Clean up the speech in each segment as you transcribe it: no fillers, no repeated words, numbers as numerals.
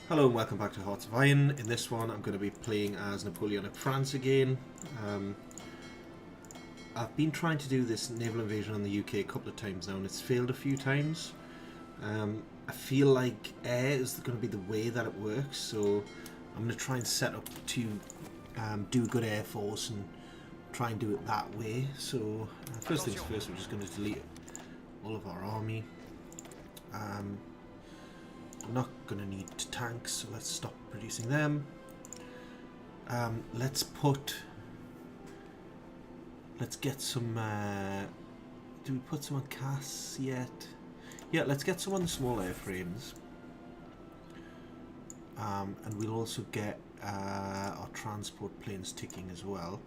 Hello and welcome back to Hearts of Iron. In this one I'm going to be playing as Napoleonic France again. I've been trying to do this naval invasion on the UK a couple of times now and it's failed a few times. I feel like air is going to be the way that it works, so I'm going to try and set up to do a good air force and try and do it that way. So first things first, we're just going to delete all of our army. We're not going to need tanks, so let's stop producing them. Let's get some, do we put some on Cass yet? Yeah, let's get some on the small airframes. And we'll also get our transport planes ticking as well.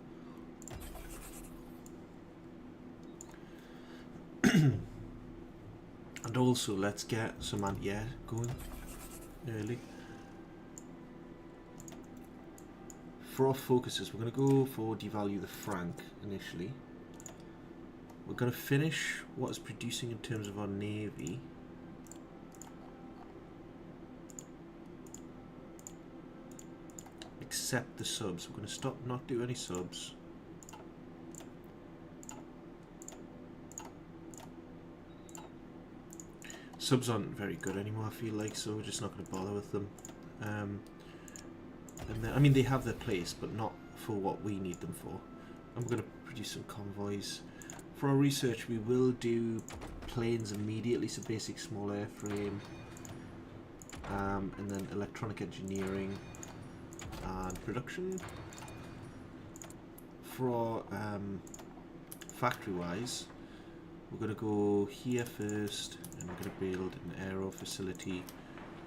And also let's get some anti-air going early. For our focuses, we're going to go for devalue the franc initially. We're going to finish what is producing in terms of our navy. Except the subs. We're going to stop, not do any subs. Subs aren't very good anymore, I feel like, so we're just not going to bother with them. And then, I mean, they have their place, but not for what we need them for. I'm going to produce some convoys. For our research, we will do planes immediately, so basic small airframe, and then electronic engineering and production. For our factory-wise, we're going to go here first, and we're going to build an aero facility,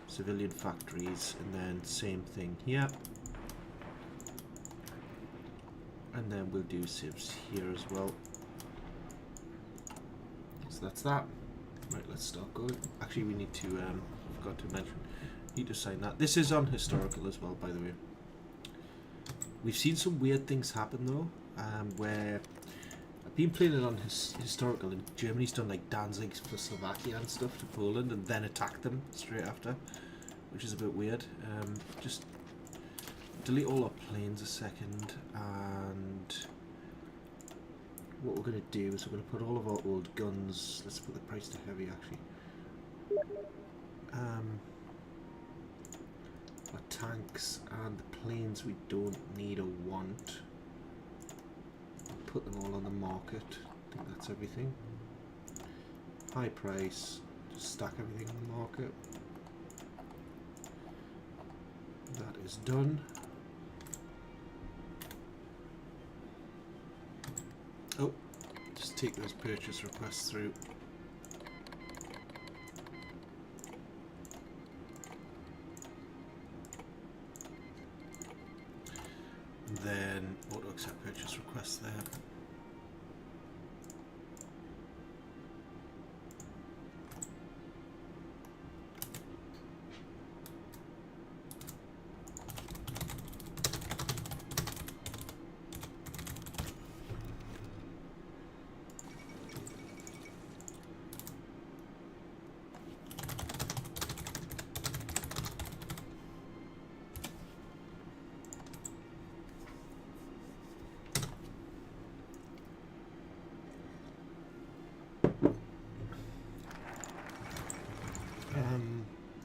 civilian factories, and then same thing here. And then we'll do civs here as well. So that's that. Right, let's start going. Actually, we need to, forgot to mention, need to sign that. This is on historical as well, by the way. We've seen some weird things happen though, where I've been playing it on historical, and Germany's done like Danzig for Slovakia and stuff to Poland, and then attacked them straight after, which is a bit weird. Just delete all our planes a second, and what we're going to do is we're going to put all of our old guns. Let's put the price to heavy actually. Our tanks and the planes we don't need or want. Put them all on the market. I think that's everything. High price. Just stack everything on the market. That is done. Oh, just take those purchase requests through. And then auto accept purchase requests there.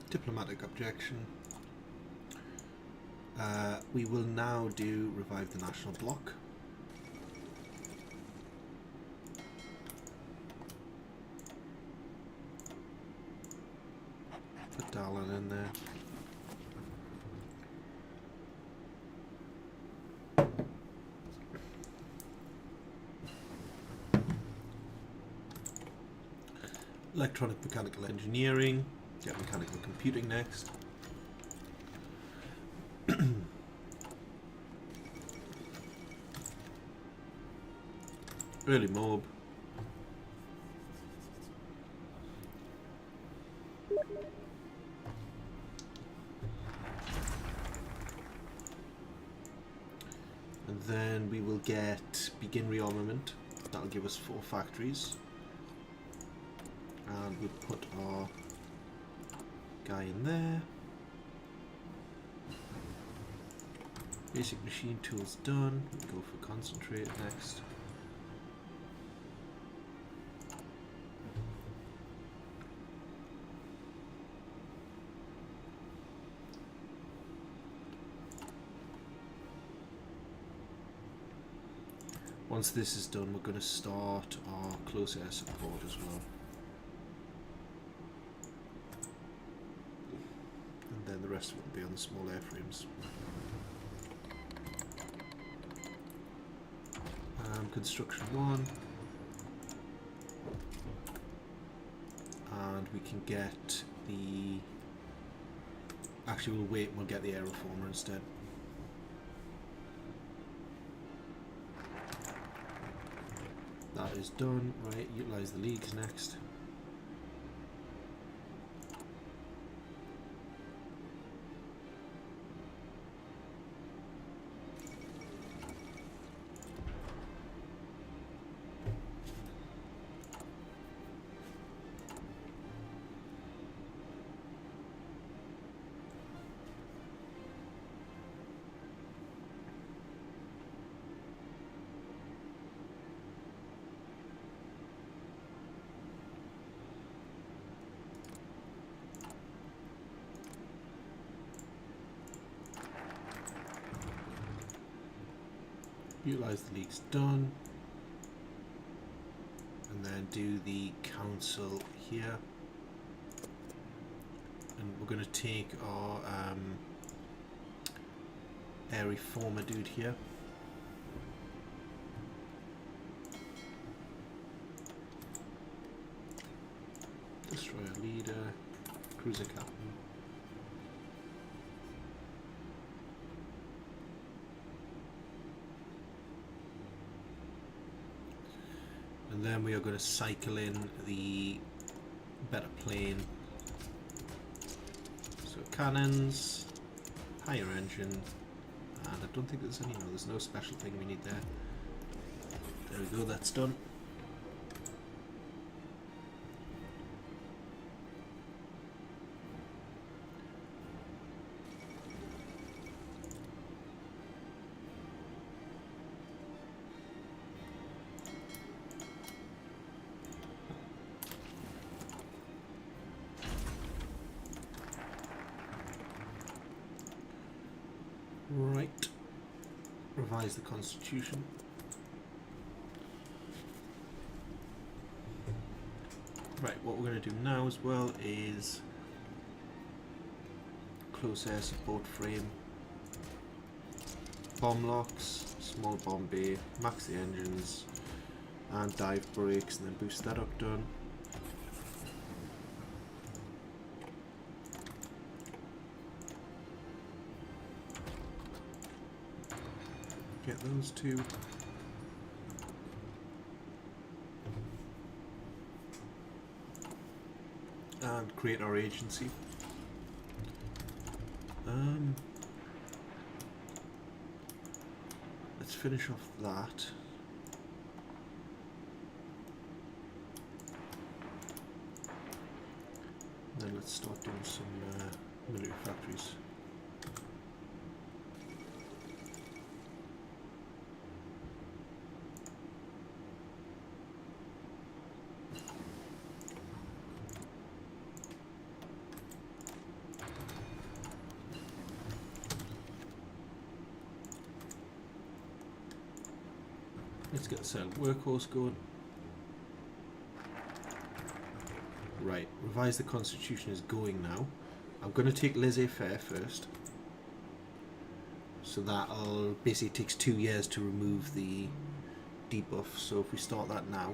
Diplomatic objection. We will now do revive the national bloc. Put Dallin in there. Electronic mechanical engineering. Get mechanical computing next. Early mob. And then we will get begin rearmament. That'll give us 4 factories. And we'll put our guy in there. Basic machine tools done. We go for concentrate next. Once this is done, we're going to start our close air support as well. And then the rest of it will be on the small airframes. Construction 1. And we can get the... Actually, we'll wait and we'll get the aeroformer instead. That is done. Right, utilise the leagues next. Utilise the leagues done, and then do the council here, and we're going to take our air reformer dude here. Destroyer leader, cruiser captain. And then we are going to cycle in the better plane. So cannons, higher engine, and I don't think there's any, no, there's no special thing we need there. There we go, that's done. Right, revise the constitution. Right, what we're going to do now as well is close air support frame, bomb locks, small bomb bay, max the engines, and dive brakes, and then boost that up done. Get those two. And create our agency. Let's finish off that. Then let's start doing some military factories. Let's get the settled workhorse going. Right, revise the constitution is going now. I'm going to take laissez-faire first. So that'll basically takes 2 years to remove the debuff. So if we start that now.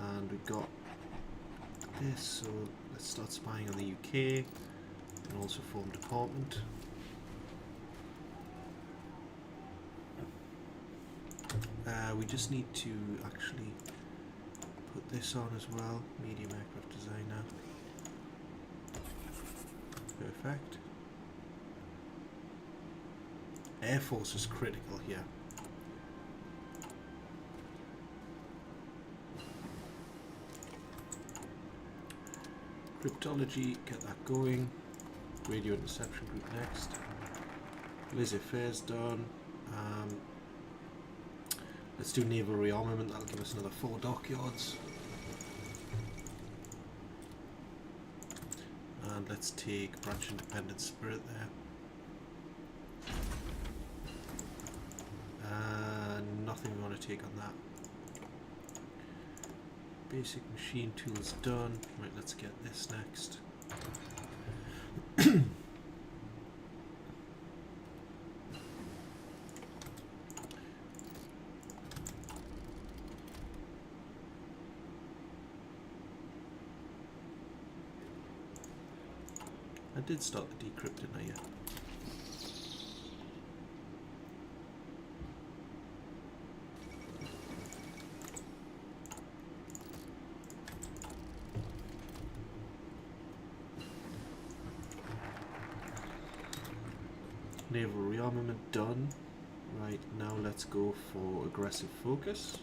And we got this, so let's start spying on the UK and also form department. We just need to actually put this on as well, medium aircraft designer. Perfect. Air Force is critical here. Cryptology, get that going. Radio interception group next. Laissez-faire's done. Let's do naval rearmament, that'll give us another 4 dockyards. And let's take branch independent spirit there. Nothing we want to take on that. Basic machine tools done. Right, let's get this next. I did start the decrypt, didn't I? Yeah. Naval rearmament done. Right, now let's go for aggressive focus.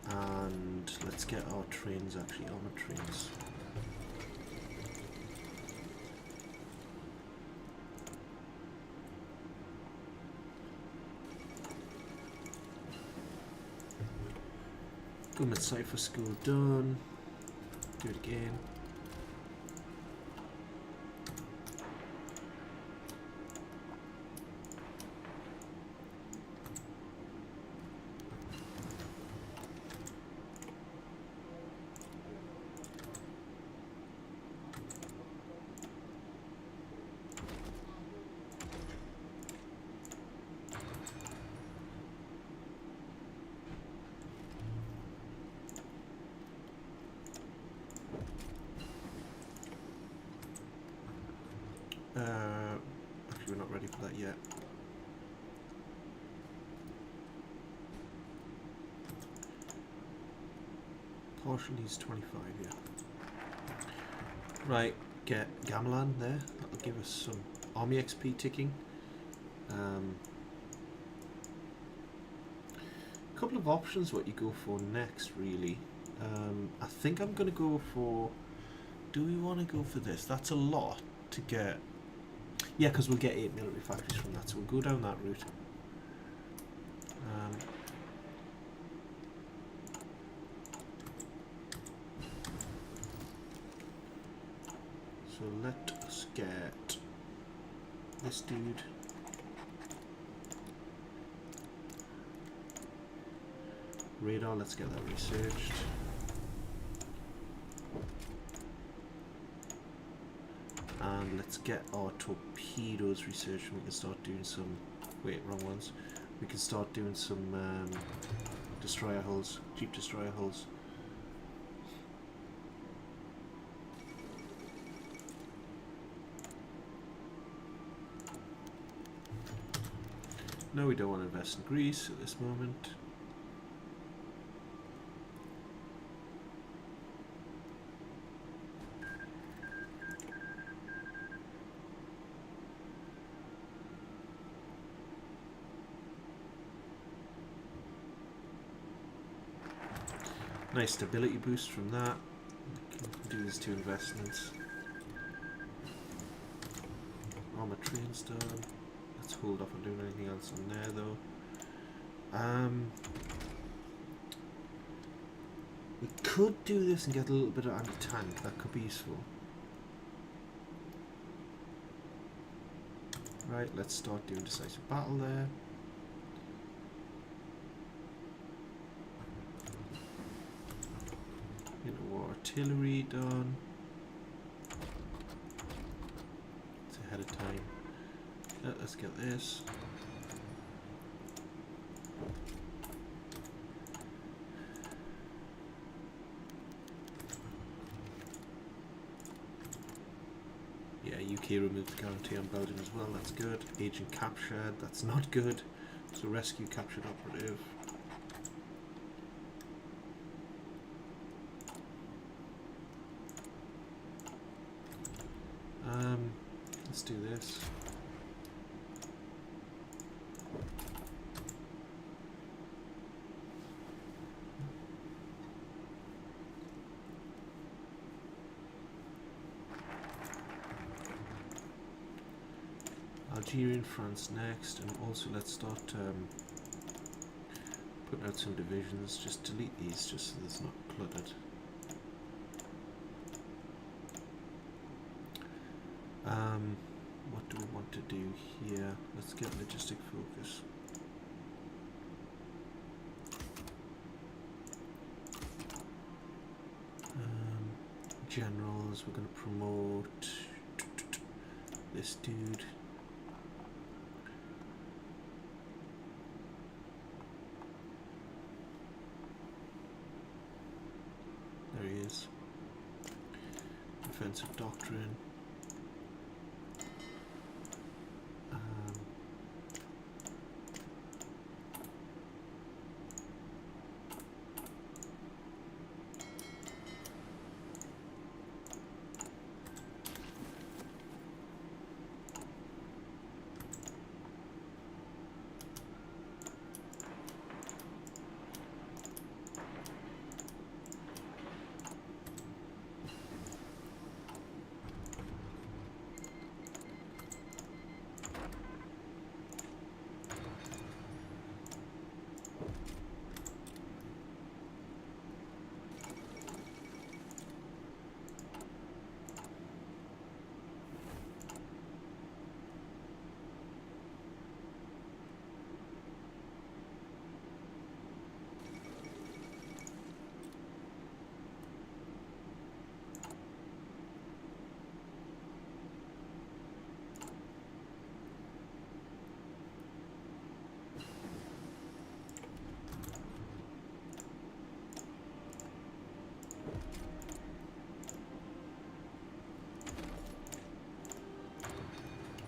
And let's get our trains, actually, armored trains. Government Cipher School done. Do it again. Actually, we're not ready for that yet. Partial needs 25, yeah. Right, get Gamelan there. That'll give us some army XP ticking. Couple of options what you go for next, really. I think I'm going to go for... Do we want to go for this? That's a lot to get... Yeah, because we'll get 8 military factories from that, so we'll go down that route. So let us get this dude. Radar, let's get that researched. And let's get our torpedoes researched. We can start doing some... Wait, wrong ones. We can start doing some destroyer hulls, cheap destroyer hulls. No, we don't want to invest in Greece at this moment. Nice stability boost from that. We can do these 2 investments. Armored trains done. Let's hold off on doing anything else on there though. We could do this and get a little bit of anti-tank. That could be useful. Right, let's start doing decisive battle there. Artillery done. It's ahead of time. Let's get this. Yeah, UK removed the guarantee on Belgium as well. That's good. Agent captured. That's not good. So rescue captured operative. Let's do this. Algeria and France next, and also let's start putting out some divisions. Just delete these just so it's not cluttered. What do we want to do here? Let's get logistic focus. Generals, we're going to promote this dude. There he is. Defensive doctrine.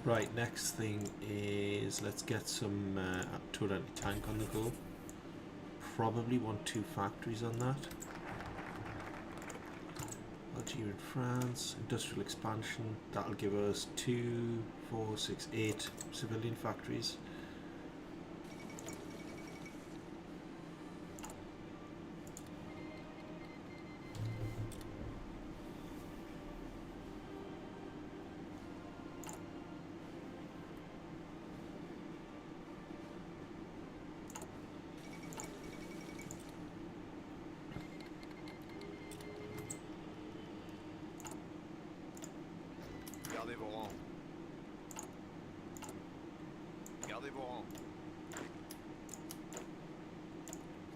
Right, next thing is let's get some turret anti-tank on the go. Probably want 2 factories on that. Algeria and France, industrial expansion, that'll give us 2, 4, 6, 8 civilian factories.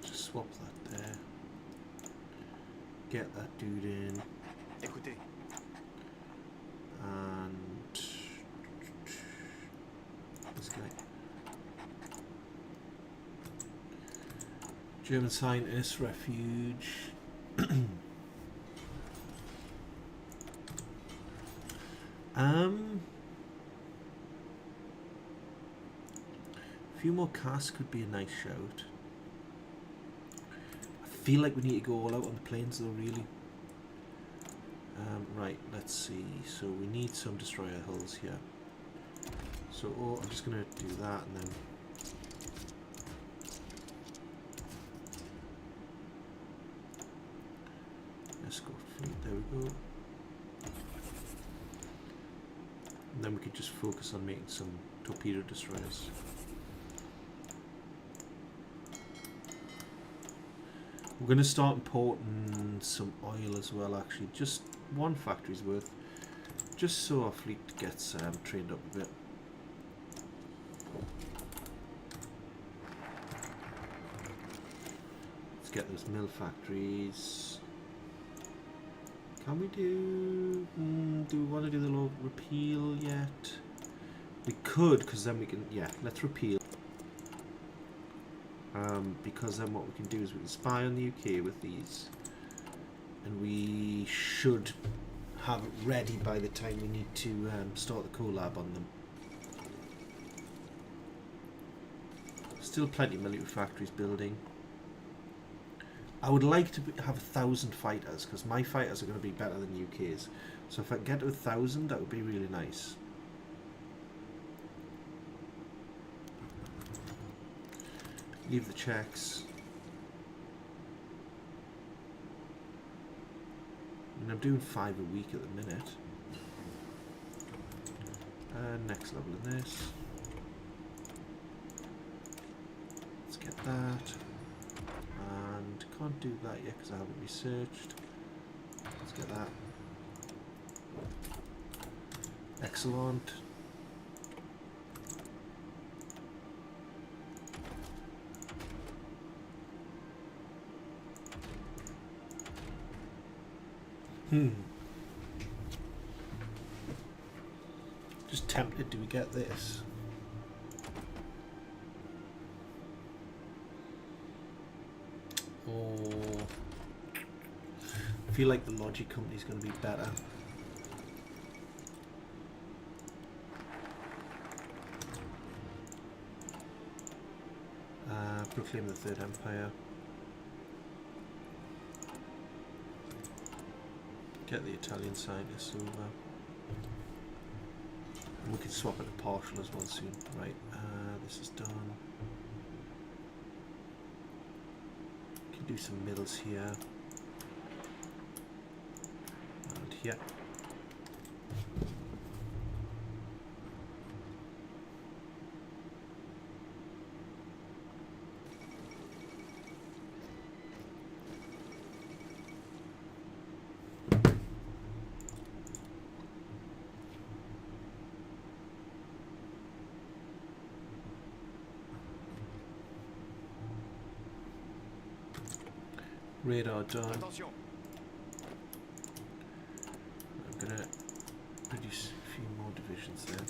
Just swap that there. Get that dude in. Écoutez. And this guy. German scientist, refuge. A few more casts could be a nice shout. I feel like we need to go all out on the planes though, really. Right, let's see. So we need some destroyer hulls here. So I'm just going to do that and then... Escort fleet, there we go. And then we could just focus on making some torpedo destroyers. We're going to start importing some oil as well, actually. Just 1 factory's worth. Just so our fleet gets trained up a bit. Let's get those mill factories. Can we do... do we want to do the law of repeal yet? We could, because then we can... Yeah, let's repeal. Because then what we can do is we can spy on the UK with these. And we should have it ready by the time we need to start the collab on them. Still plenty of military factories building. I would like to have 1,000 fighters, because my fighters are going to be better than UK's. So if I can get to 1,000, that would be really nice. Leave the checks. I mean, I'm doing 5 a week at the minute. Next level in this. Let's get that. And can't do that yet because I haven't researched. Let's get that. Excellent. Just tempted, do we get this? Or I feel like the Logic company is going to be better. Proclaim the Third Empire. Get the Italian scientists over. And we can swap it to partial as well soon. Right, this is done. Can do some mills here. And here. Radar done. Attention. I'm gonna produce a few more divisions there.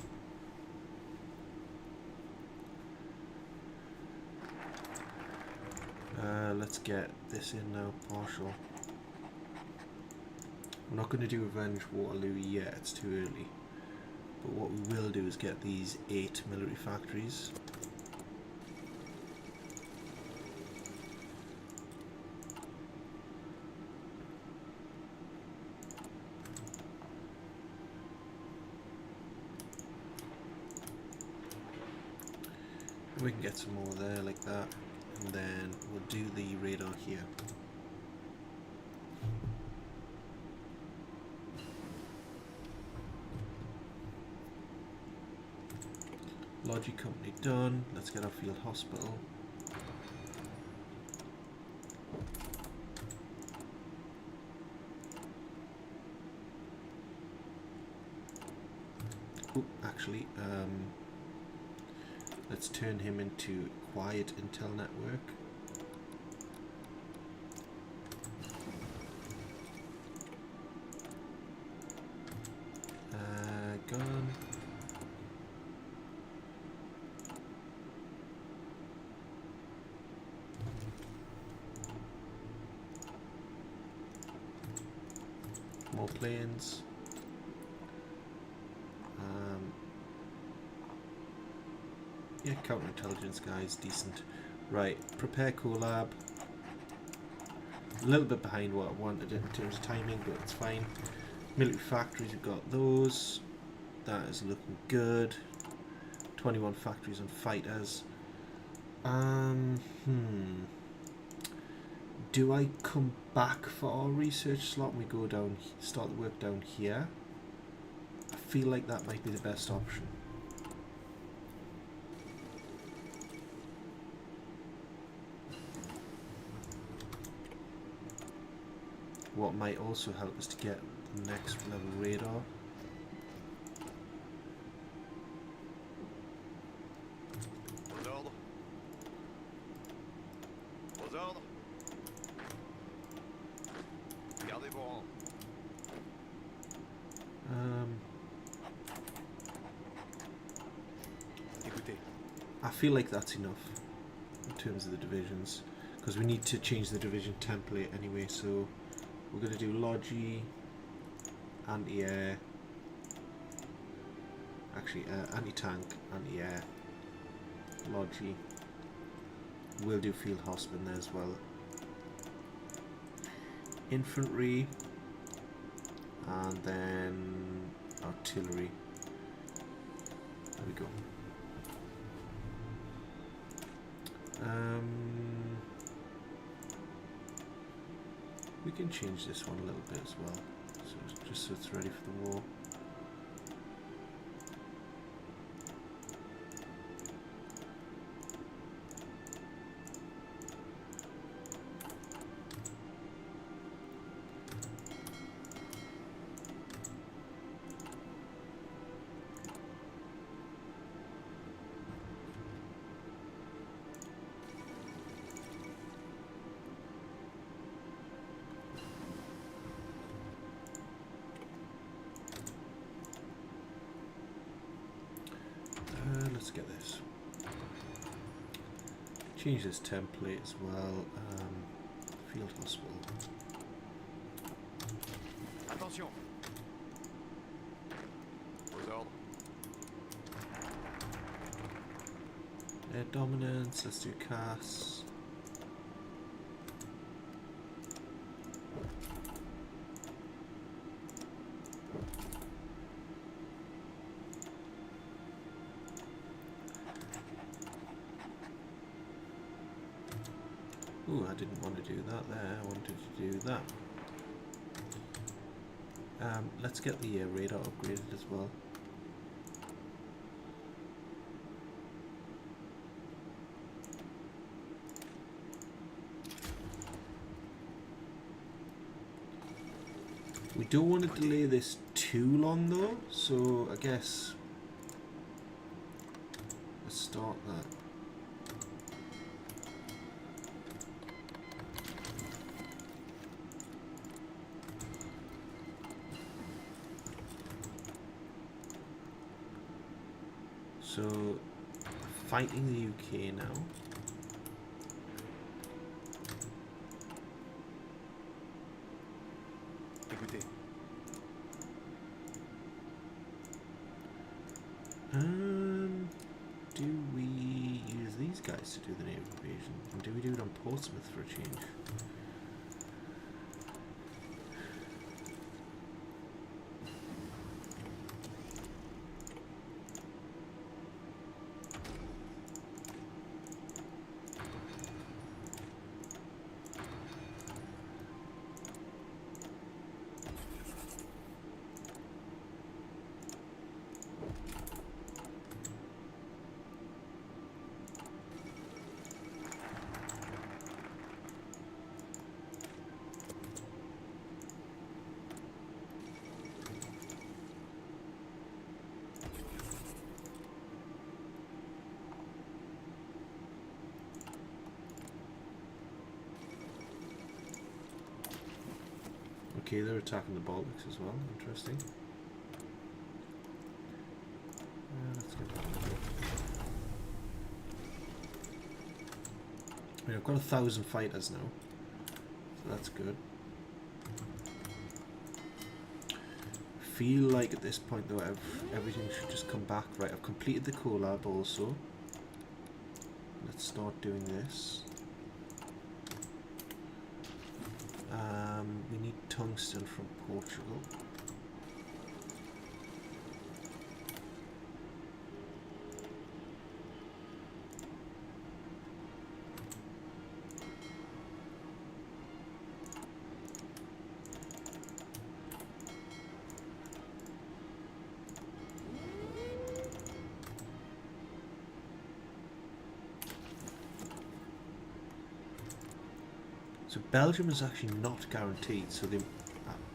Let's get this in now, partial. We're not going to do Revenge Waterloo yet, it's too early. But what we will do is get these 8 military factories. We can get some more there like that, and then we'll do the radar here. Logic company done. Let's get our field hospital. Ooh, actually, let's turn him into quiet intel network. Gun. More planes. Yeah, counterintelligence guys, decent. Right, prepare collab. A little bit behind what I wanted in terms of timing, but it's fine. Military factories, we've got those. That is looking good. 21 factories and fighters. Do I come back for our research slot and we go down, start the work down here? I feel like that might be the best option. What might also help is to get the next level radar. Aux ordres. Aux ordres. Gardez vos rangs. Écoutez. I feel like that's enough in terms of the divisions, because we need to change the division template anyway, so we're going to do Logi, anti-air, actually anti-tank, anti-air, Logi. We'll do field hosp there as well. Infantry, and then artillery. There we go. We can change this one a little bit as well, so just so it's ready for the war. get this. Change this template as well. Field hospital. Attention. Aux ordres. Air dominance. Let's do Cass. Ooh, I didn't want to do that there. I wanted to do that. Let's get the radar upgraded as well. We don't want to delay this too long though, so I guess let's start that. So, fighting the UK now. Écoutez. Do we use these guys to do the naval invasion? And do we do it on Portsmouth for a change? Okay, they're attacking the Baltics as well. Interesting. Let's get that one. I mean, I've got 1,000 fighters now, so that's good. Feel like at this point though, everything should just come back. Right, I've completed the collab also. Let's start doing this. We need tungsten from Portugal. So Belgium is actually not guaranteed, so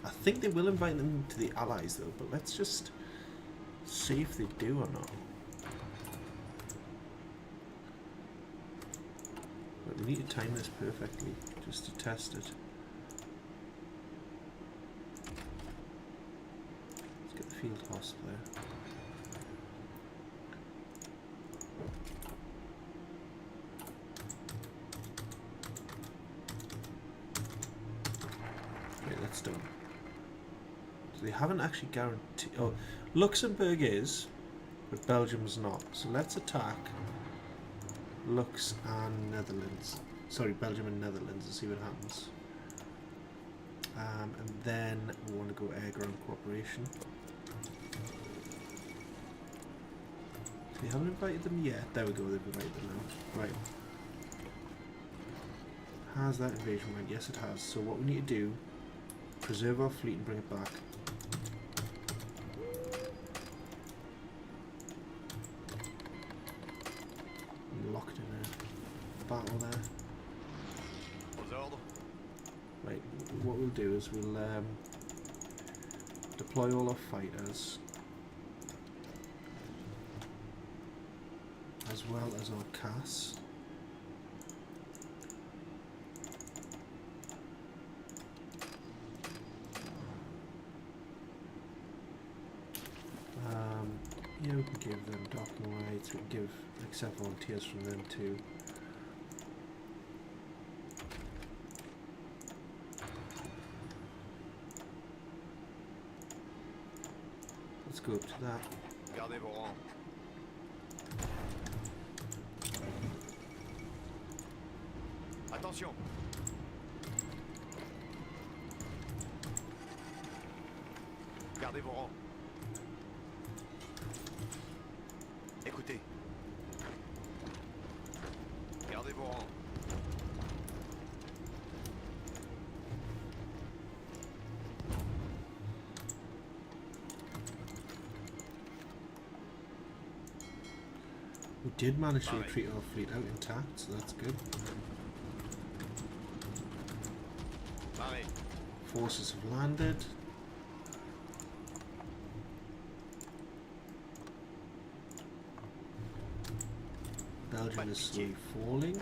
I think they will invite them to the Allies though, but let's just see if they do or not. But we need to time this perfectly, just to test it. Let's get the field hosp there. That's done. So they haven't actually guaranteed. Oh, Luxembourg is, but Belgium's not. So let's attack Lux and Netherlands. Sorry, Belgium and Netherlands and see what happens. And then we want to go air ground cooperation. They haven't invited them yet. There we go. They've invited them now. Right. Has that invasion went? Yes, it has. So what we need to do. Preserve our fleet and bring it back. Locked in a battle there. Aux ordres. Right, what we'll do is we'll deploy all our fighters as well as our CAS. Yeah, we can give them docking rights, we can give accept volunteers from them too. Let's go up to that. Gardez vos rangs. Attention. Gardez vos rangs. Écoutez. Gardez vos rangs. We did manage to retreat our fleet out intact, so that's good. Marée. Forces have landed. Belgium is slowly falling.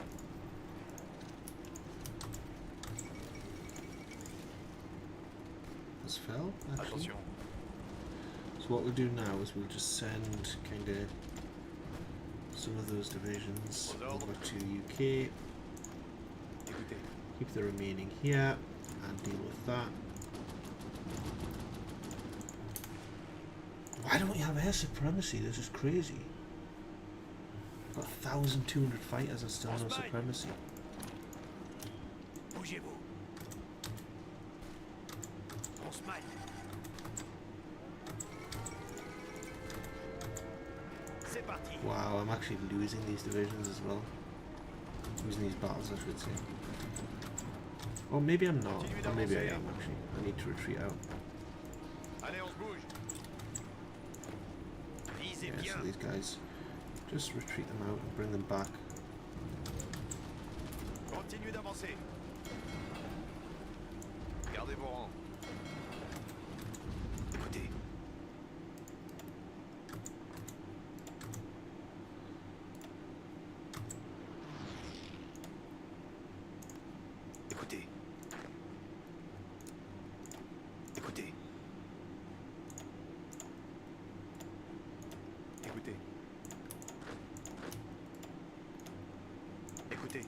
Has fell, actually. Attention. So what we'll do now is we'll just send kind of some of those divisions over to the UK, Écoutez. keep the remaining here, and deal with that. Why don't we have air supremacy? This is crazy. Got 1,200 fighters and still no supremacy. Bougez-vous. On se maille. C'est parti. Wow, I'm actually losing these divisions as well. Losing these battles, I should say. Or maybe I'm not. Or maybe I am actually. I need to retreat out. Allez, on se bouge. Visez Yeah, so bien. these guys, just retreat them out and bring them back. Continuez d'avancer. Gardez vos rangs. Écoutez. Écoutez. Écoutez. Écoutez. Écoutez.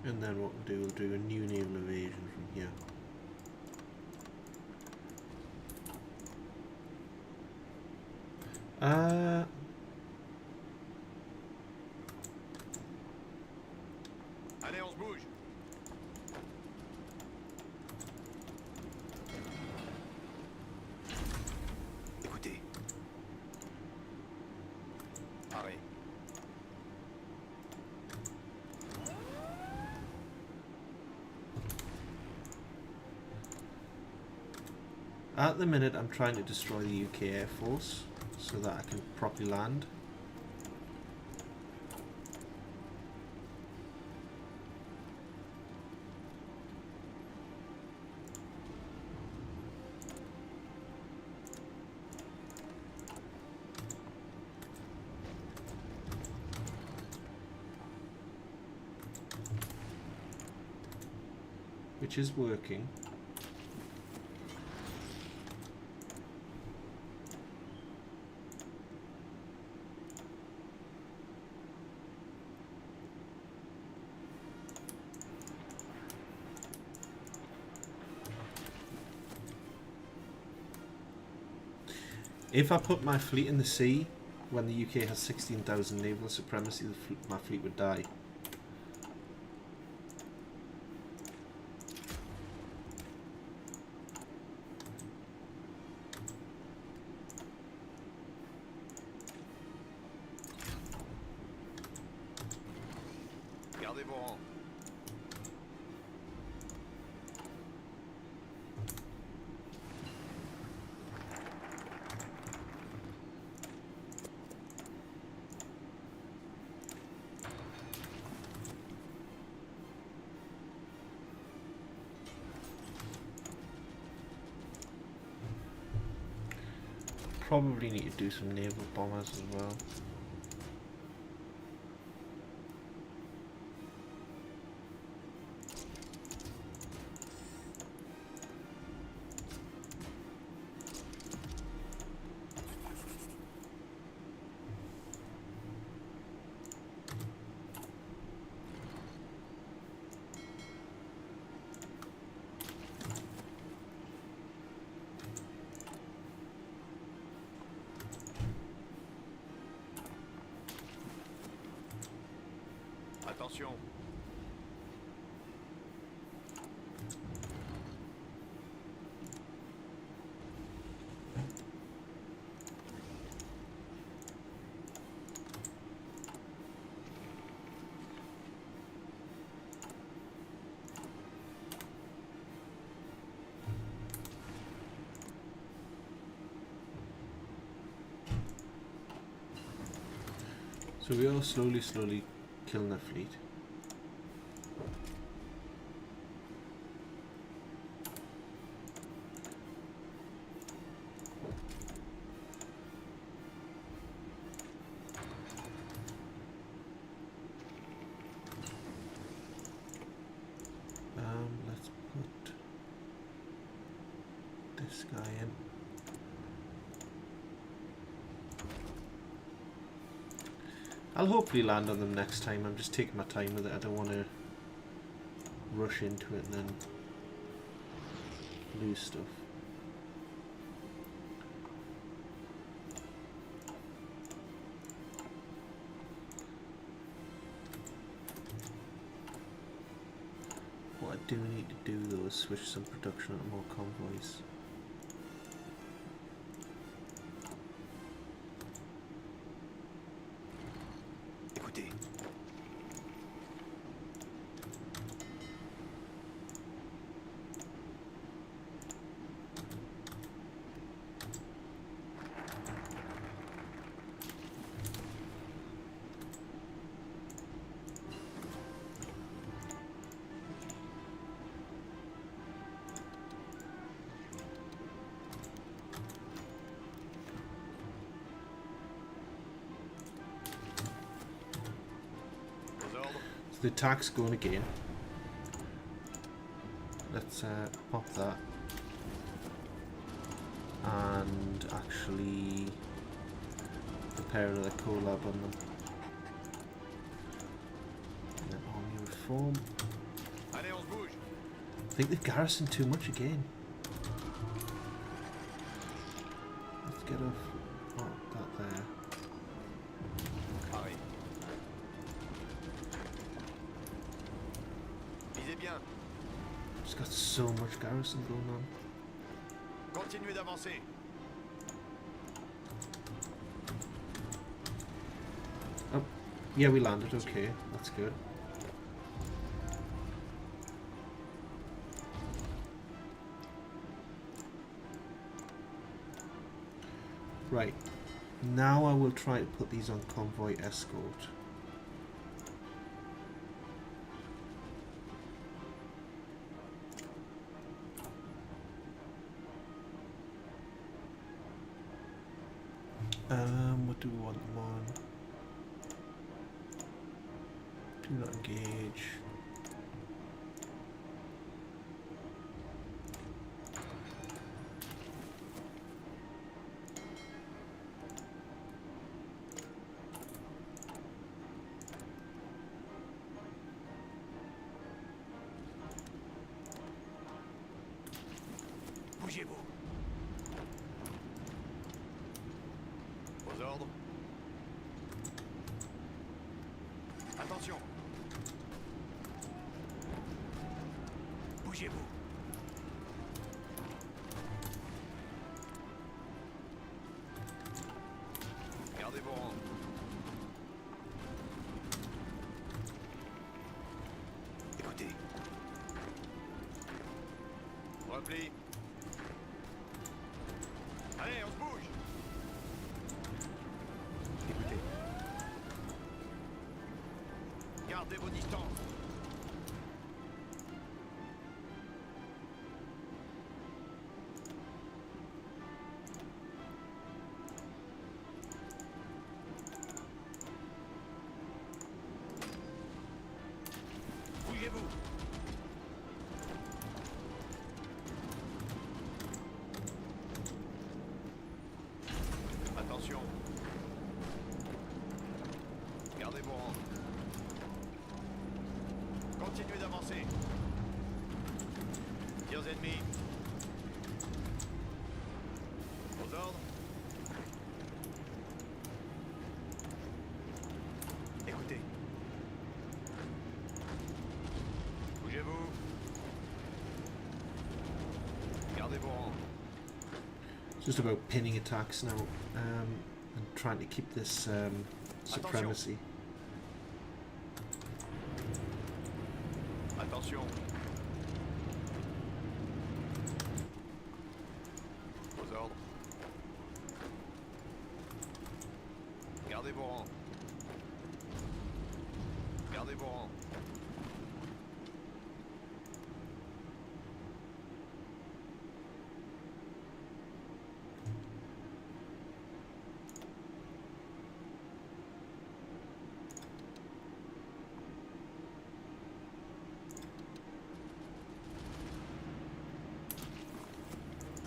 And then what we'll do a new naval invasion from here. Allez, on se bouge. Écoutez. Arrêt. At the minute, I'm trying to destroy the UK Air Force so that I can properly land. Which is working. If I put my fleet in the sea, when the UK has 16,000 naval supremacy, my fleet would die. Gardez vos rangs. Probably need to do some naval bombers as well. Attention. So we are slowly killing their fleet. Let's put this guy in. I'll hopefully land on them next time. I'm just taking my time with it. I don't want to rush into it and then lose stuff. What I do need to do though is switch some production onto more convoys. Écoutez. Aux ordres. So the attack's going again. Let's pop that. And actually prepare another collab on them. And then army reform. Allez, on se bouge. I think they've garrisoned too much again. Let's get off that there. Arrêt. Visez bien. Just got so much garrison going on. Continuez d'avancer. Oh, yeah, we landed. Okay, that's good. Right, now I will try to put these on convoy escort. What do we want them on? Do not engage. Bougez-vous. Aux ordres. Attention. Bougez-vous. Gardez vos rangs. Écoutez. Repli. Allez, on se bouge. Écoutez. Gardez vos distances. Bougez-vous. Attention. Gardez vos rangs. Continuez d'avancer. Tirs ennemis. Aux ordres. Écoutez. Just about pinning attacks now, and trying to keep this supremacy. Attention. Aux ordres. Gardez vos rangs. Gardez vos rangs.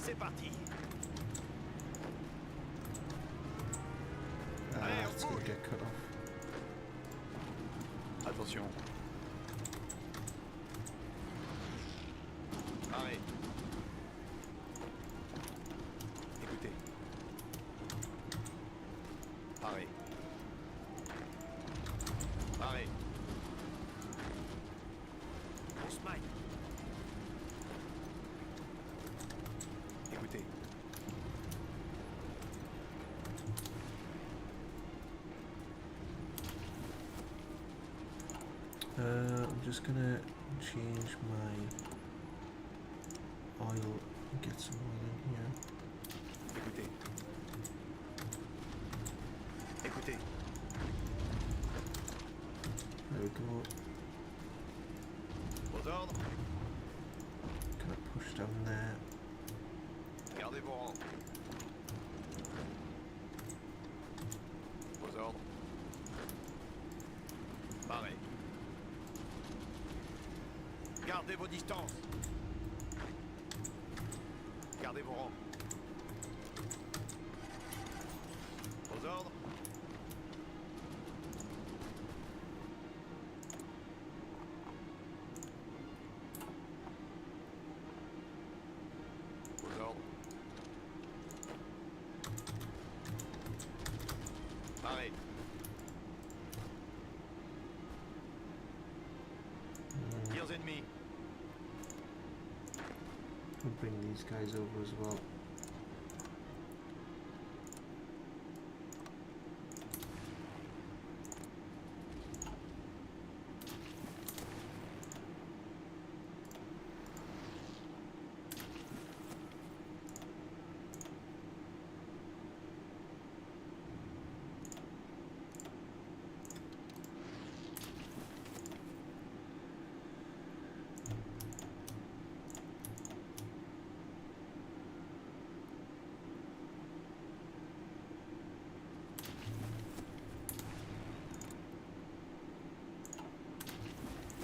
C'est parti. Allez, on It's gonna bouge. get cut off. Attention. Arrête. Écoutez. Arrête. Arrête. On se maille. Écoutez. I'm just gonna change my oil and get some oil in here. Écoutez. Écoutez. There we go. Aux ordres. Gonna push down there. Gardez vos rangs. Aux ordres. Pareil. Gardez vos distances. Gardez vos rangs. Aux ordres. Aux ordres. Pareil. Tirs ennemis. I'll bring these guys over as well.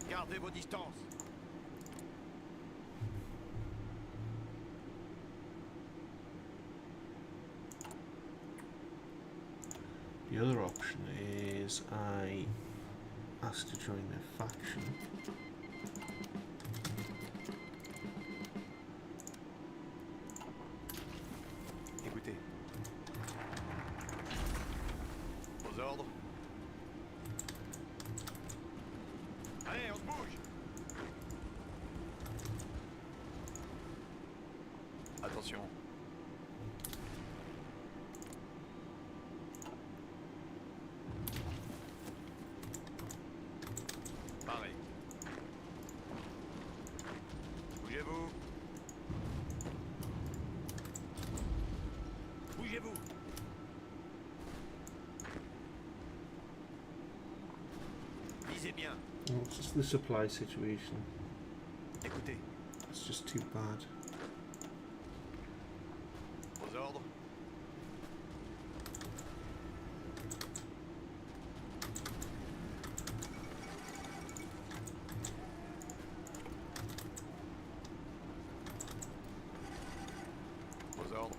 Gardez vos distances. The other option is I ask to join their faction. Écoutez. Aux ordres. Allez, on se bouge. Attention. Pareil. Bougez-vous. Bougez-vous. Visez bien. Well, it's just the supply situation. Écoutez. It's just too bad. Aux ordres. Aux ordres.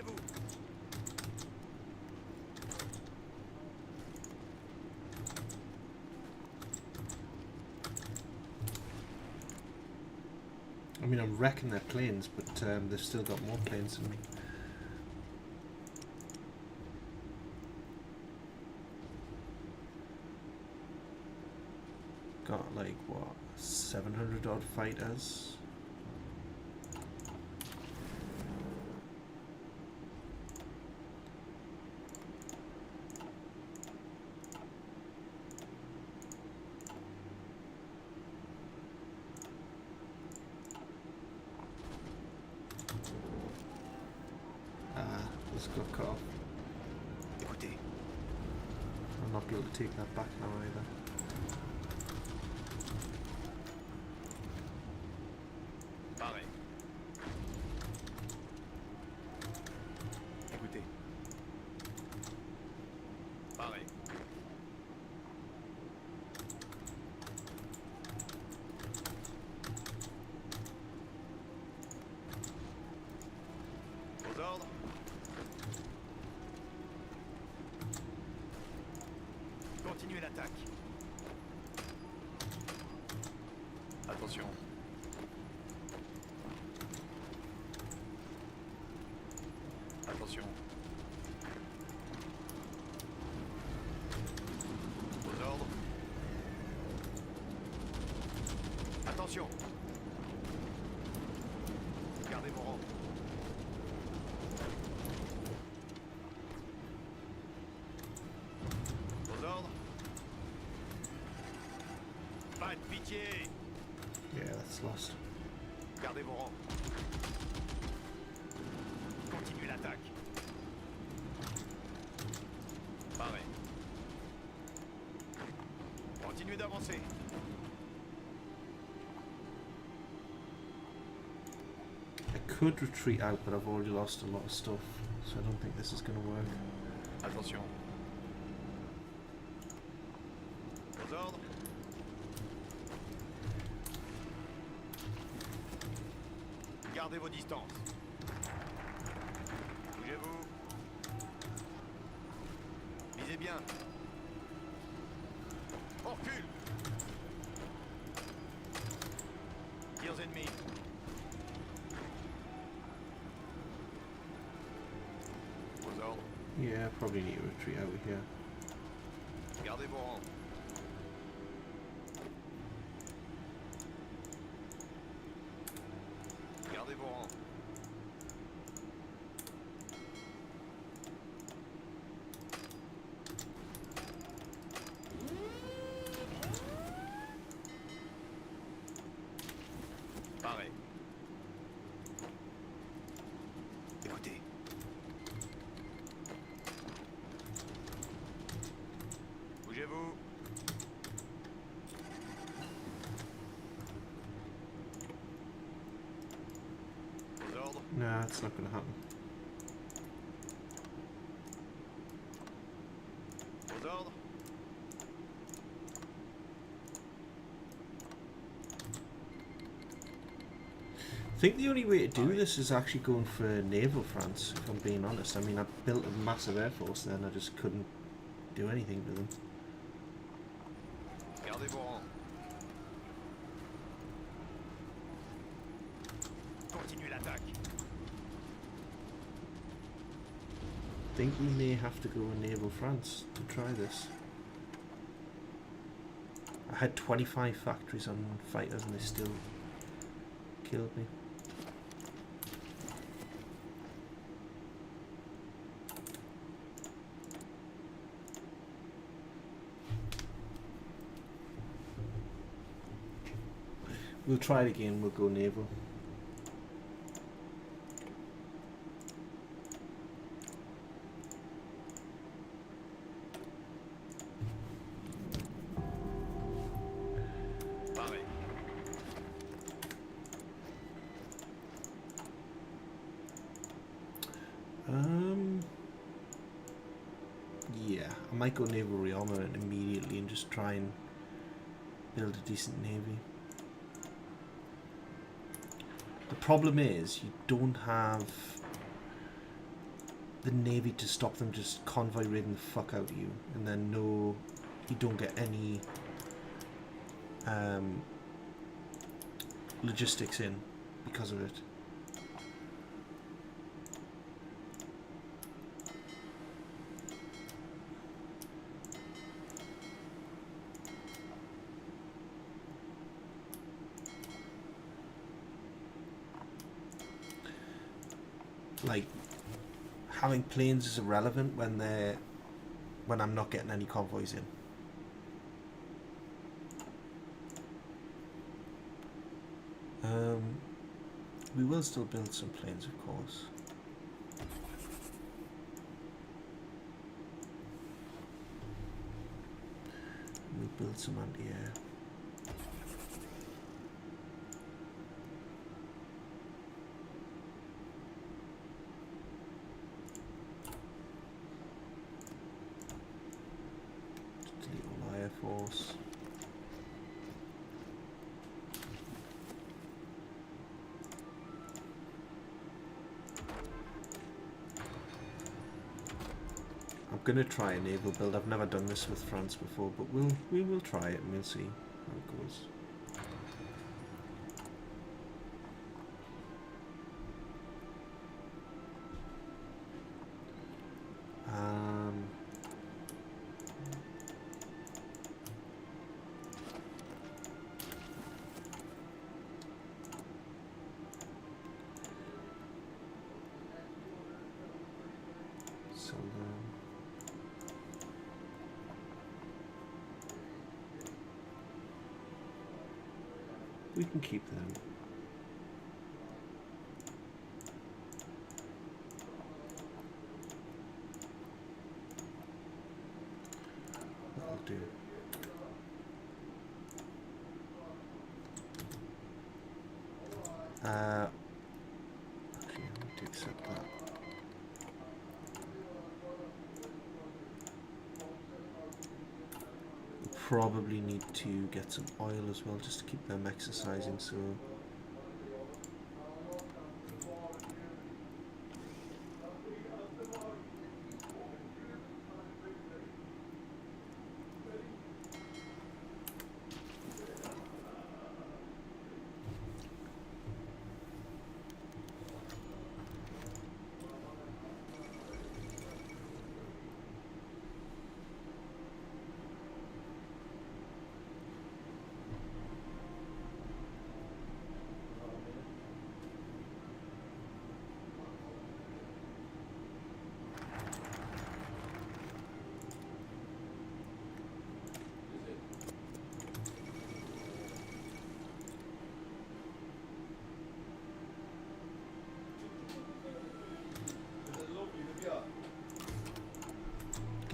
Bougez-vous. I mean, I'm wrecking their planes, but they've still got more planes than me. Got like what, 700 odd fighters. This got cut off. Écoutez, I'm not able to take that back now either. pareil. Écoutez. Pareil. Aux ordres. Continuez l'attaque. Attention. Attention. Aux ordres. Attention. Gardez vos rangs. Aux ordres. Pas de pitié. Yeah, that's lost. Gardez vos rangs. Continuez l'attaque. Pareil. Continuez d'avancer. I could retreat out, but I've already lost a lot of stuff, so I don't think this is going to work. Attention. Aux ordres. Gardez vos distances. Bougez-vous. Visez bien. On recule. Tirs ennemis. Aux ordres. Yeah, I probably need to retreat out of here. Gardez vos rangs. Gardez vos rangs. Pareil. Écoutez. Bougez-vous. Aux ordres. Nah, it's not going to happen. Aux ordres. I think the only way to do this is actually going for naval France, if I'm being honest. I mean, I built a massive air force there and I just couldn't do anything to them. Gardez vos rangs. Continuez l'attaque. I think we may have to go with naval France to try this. I had 25 factories on fighters and they still killed me. We'll try it again, we'll go naval. Pareil. Yeah, I might go naval rearmor it immediately and just try and build a decent navy. The problem is you don't have the Navy to stop them just convoy raiding the fuck out of you, and then no, you don't get any logistics in because of it. Like, having planes is irrelevant when I'm not getting any convoys in. We will still build some planes, of course. We'll build some anti-air. Delete all Air Force. I'm gonna try a naval build. I've never done this with France before, but we will try it and we'll see how it goes. So we can keep them. That'll do. Okay, I need to accept that. Probably need to get some oil as well, just to keep them exercising. So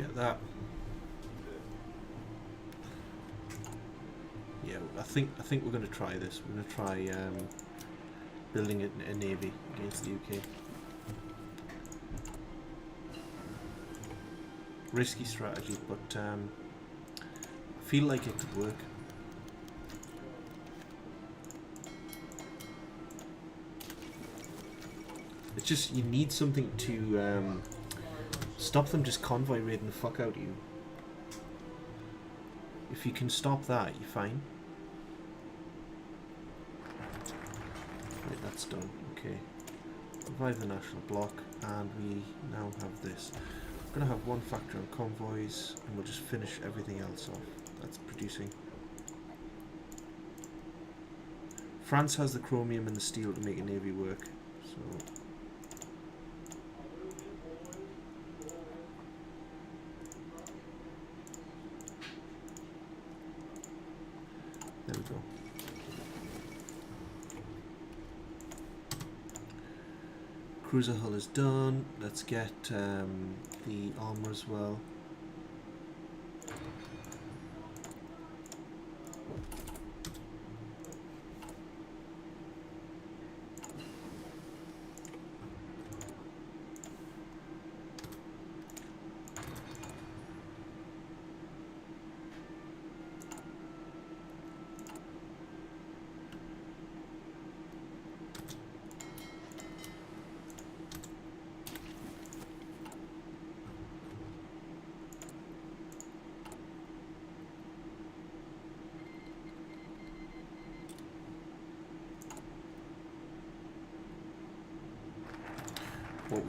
get that. Yeah, I think we're going to try this. We're going to try building a navy against the UK. Risky strategy, but I feel like it could work. It's just, you need something to stop them just convoy raiding the fuck out of you. If you can stop that, you're fine. Right, that's done. Okay. Revive the national bloc, and we now have this. We're going to have one factor on convoys, and we'll just finish everything else off. That's producing. France has the chromium and the steel to make a navy work, so... There we go. Cruiser hull is done. Let's get the armor as well.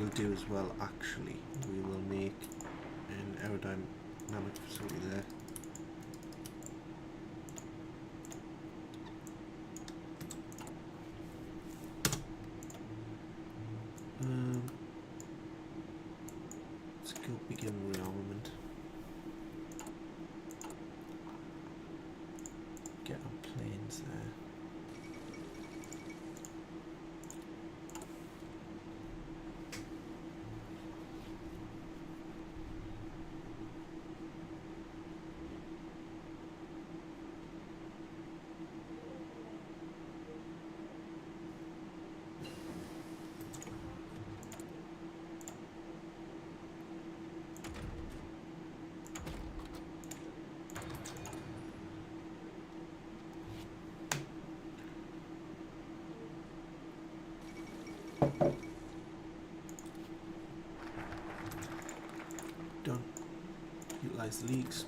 we'll do as well, actually, we will make an aerodynamic facility there. Let's go begin rearmament. Get our planes there. Done. Utilize the leaks.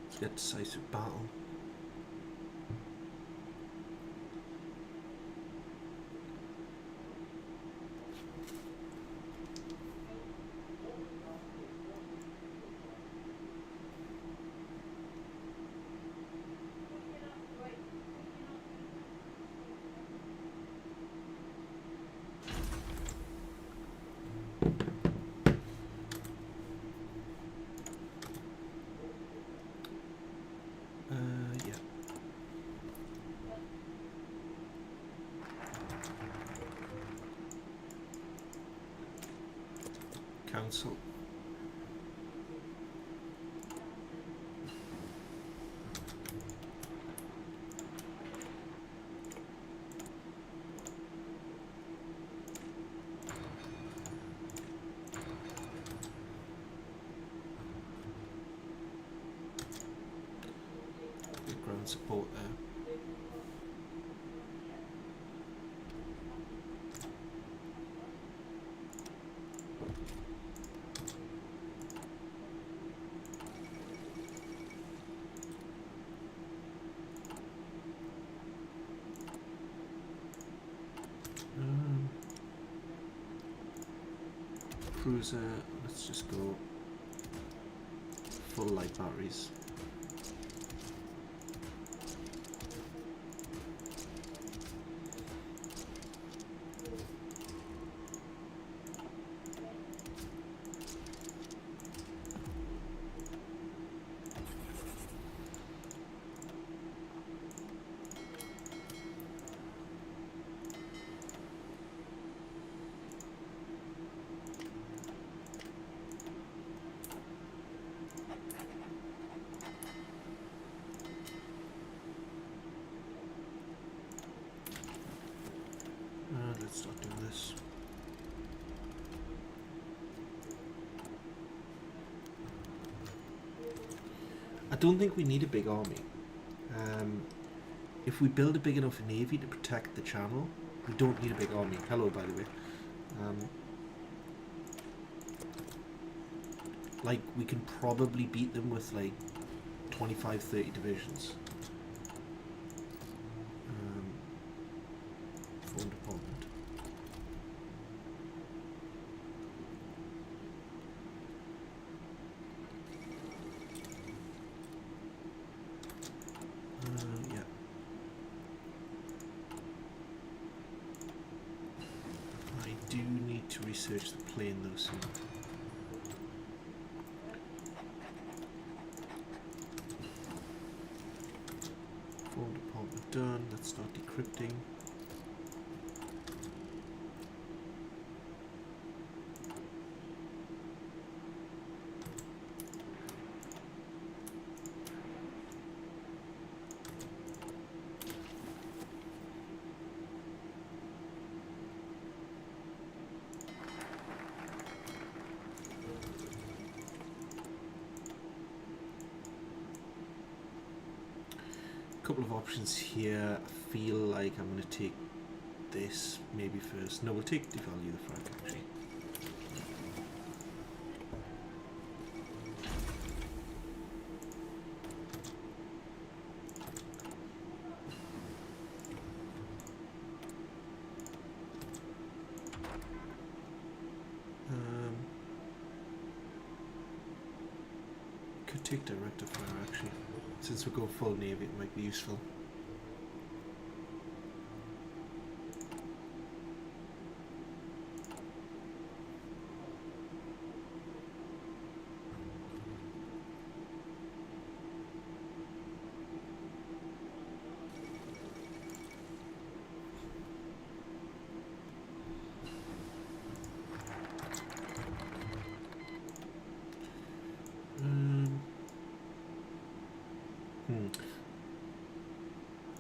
Let's get decisive battle. Yeah. Council. Good ground support there. Cruiser, let's just go full light batteries. Let's start doing this. I don't think we need a big army. If we build a big enough navy to protect the channel, we don't need a big army. Hello, by the way. Like, we can probably beat them with like 25-30 divisions. Foreign department. Yeah. I do need to research the plane though soon. Foreign department done. Let's start decrypting. Couple of options here. I feel like I'm going to take this maybe first. No, we'll take devalue the franc actually. take director fire actually. Since we go full navy, it might be useful.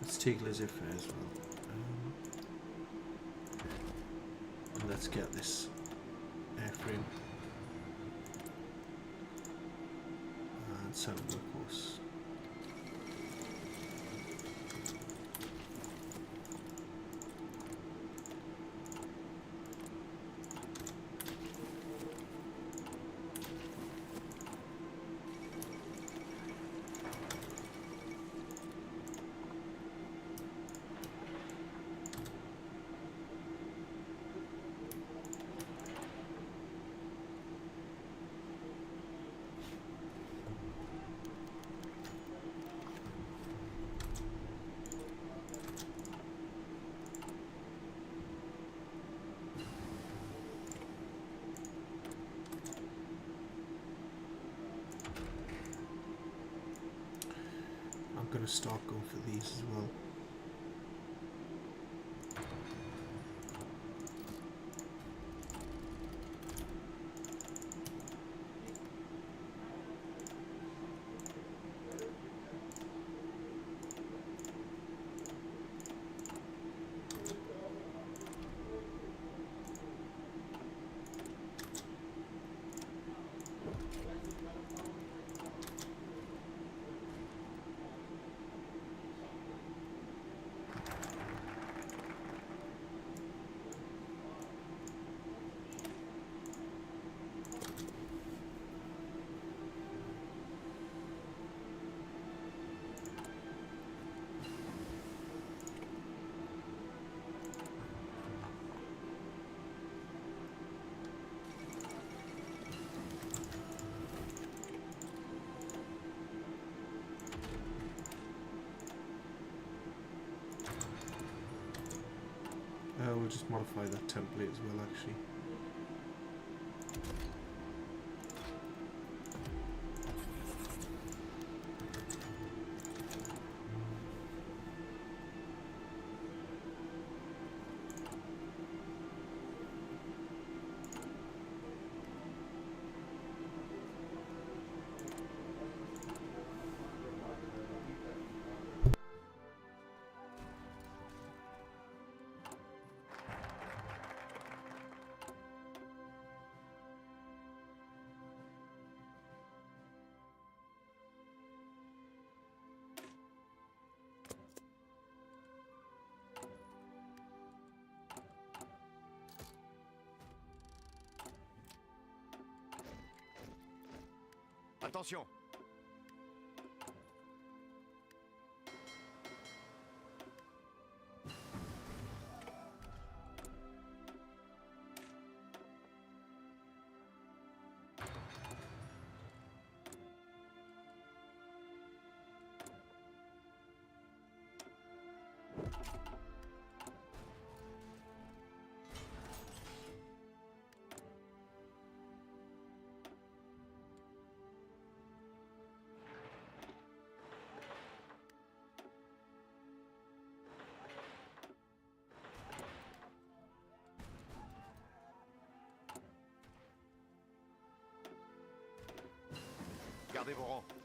Let's take laissez-faire as well. And let's get this airframe and set up the course. I'm going to start going for these as well. We'll just modify that template as well actually. Attention. Gardez vos rangs.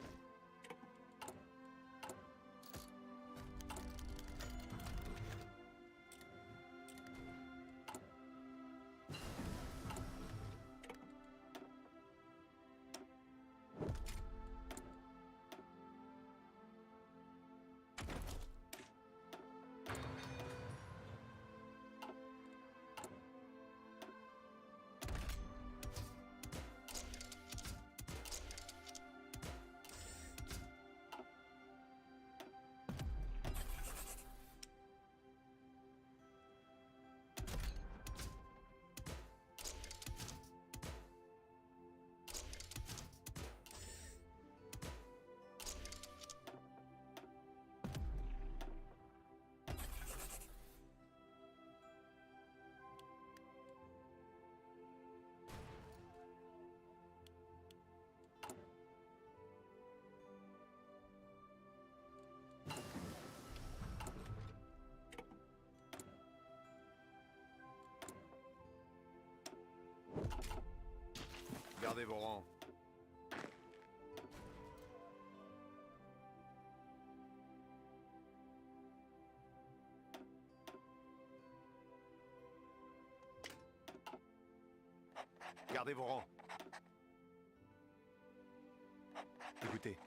Gardez vos rangs. Gardez vos rangs. Écoutez.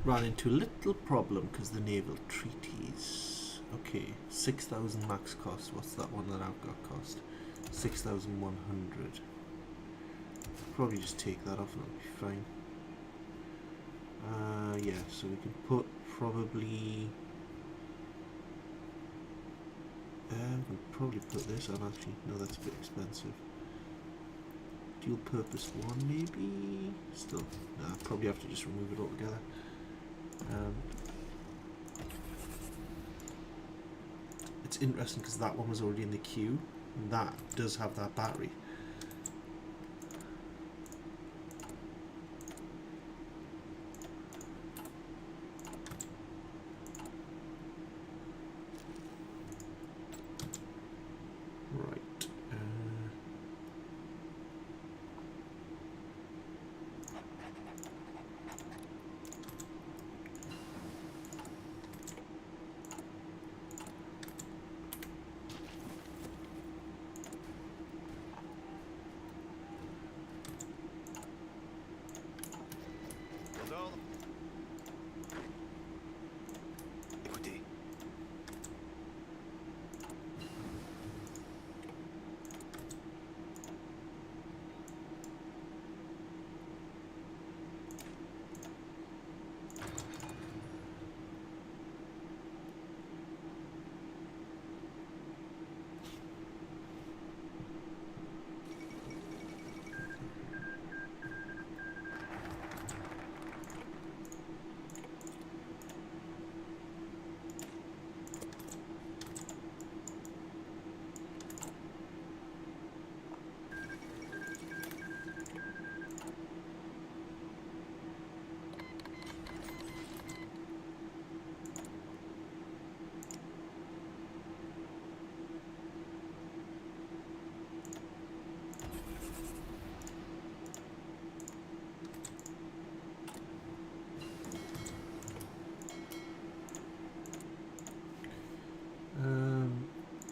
Ran into a little problem because the naval treaties. Okay, 6,000 max cost. What's that one that I've got cost? 6,100. Probably just take that off and it'll be fine. Yeah, so we can put probably. We can probably put this on actually. No, that's a bit expensive. Dual purpose one maybe? Still, nah, probably have to just remove it altogether. It's interesting because that one was already in the queue, and that does have that battery. Right. Aux ordres. Écoutez.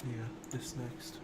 Yeah, this next.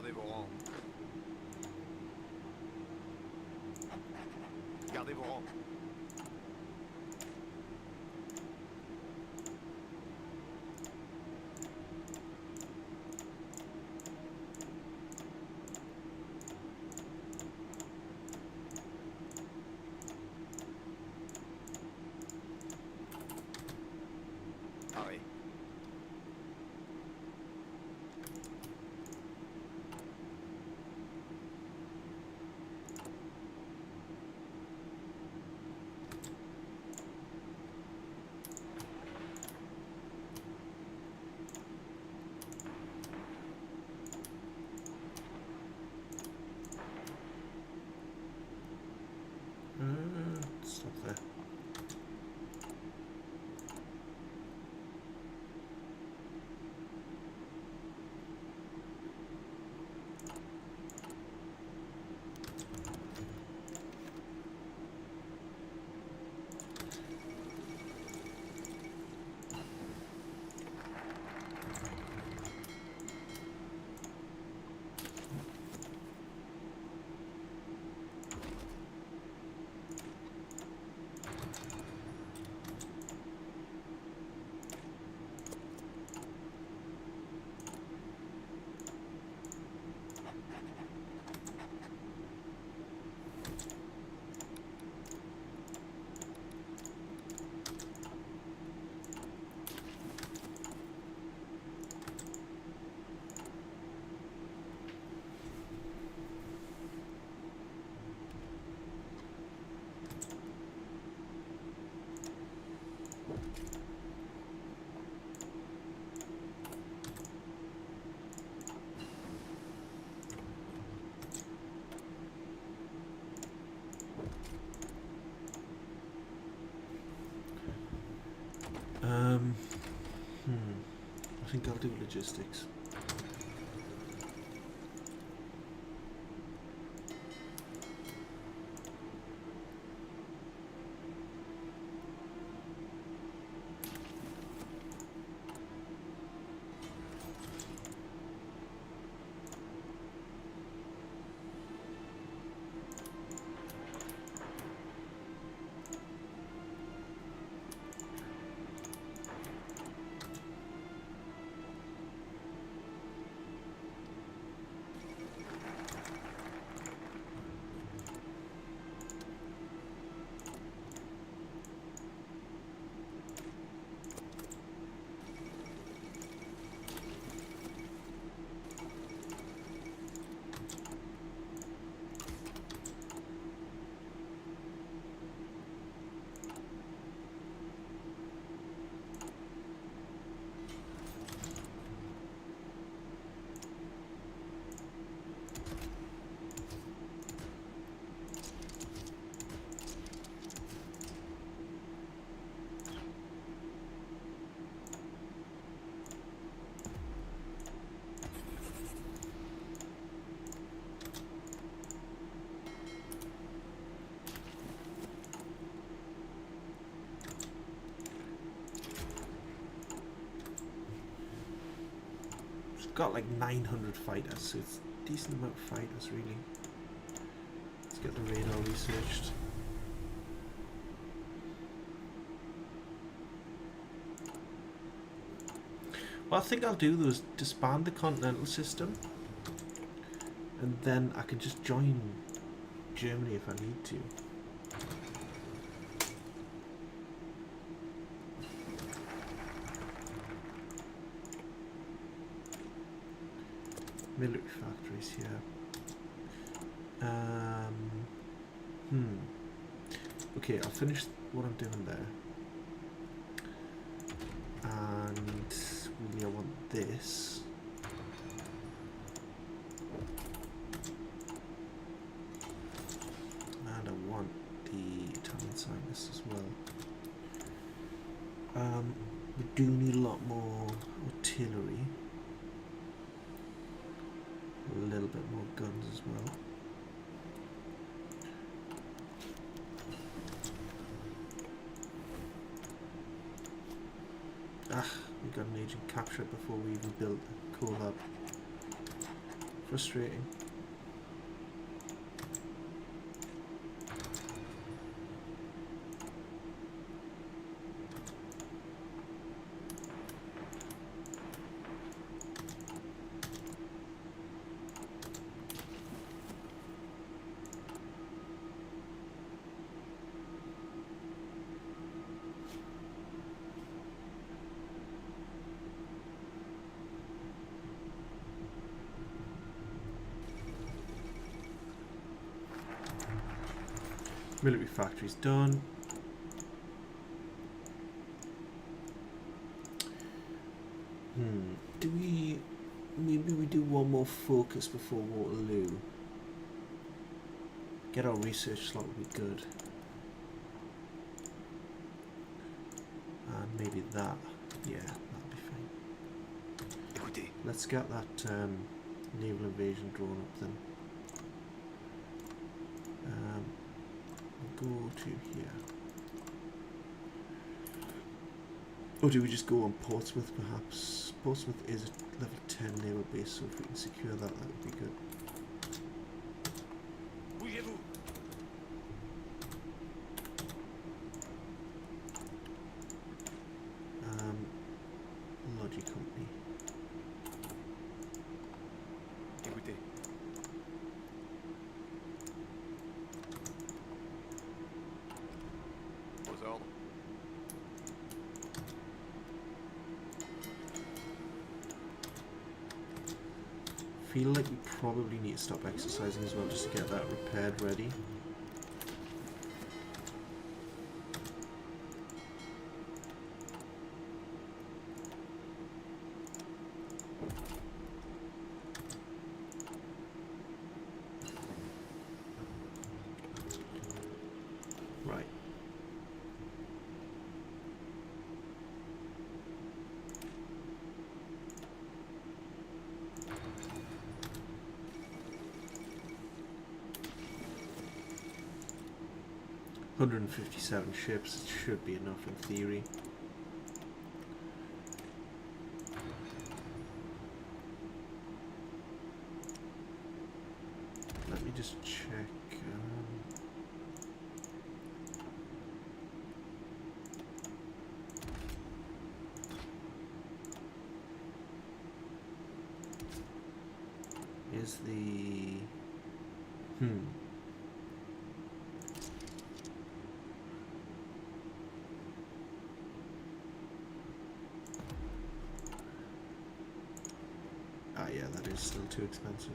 Gardez vos rangs. Gardez vos rangs. Arrêt. Stop there. I think I'll do logistics. Got like 900 fighters, so it's a decent amount of fighters, really. Let's get the radar researched. What I think I'll do though is disband the continental system, and then I can just join Germany if I need to. Military factories here. Okay, I'll finish what I'm doing there. And really I want this. And I want the Italian scientists as well. We do need a lot more artillery. A little bit more guns as well. We got an agent captured before we even built the core hub. Frustrating. Military factory's done. Do we... Maybe we do one more focus before Waterloo. Get our research slot would be good. And maybe that. Yeah, that'll be fine. Écoutez, Let's get that naval invasion drawn up then. We'll go to here. Or do we just go on Portsmouth perhaps? Portsmouth is a level 10 naval base, so if we can secure that, that would be good. bougez-vous. Logic company. Écoutez, aux ordres. Feel like we probably need to stop exercising as well just to get that repaired ready. Right. $157 ships, it should be enough in theory. Let me just check. Is the yeah, that is still too expensive.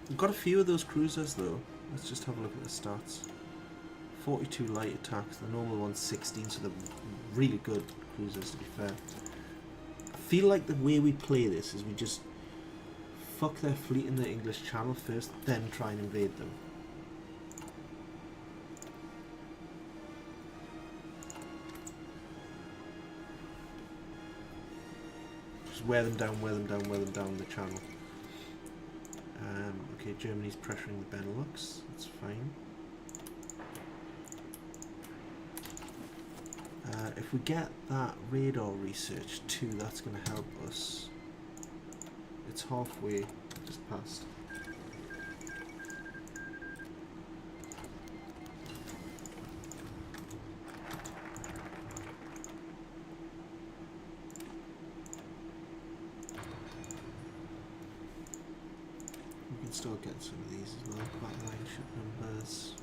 We've got a few of those cruisers though. Let's just have a look at the stats. 42 light attacks, the normal one's 16, so they're really good cruisers to be fair. I feel like the way we play this is we just fuck their fleet in the English Channel first, then try and invade them. Just wear them down, wear them down, wear them down the channel. Okay, Germany's pressuring the Benelux, that's fine. If we get that radar research too, that's going to help us. It's halfway, just past. We can start getting some of these as well, backline ship numbers.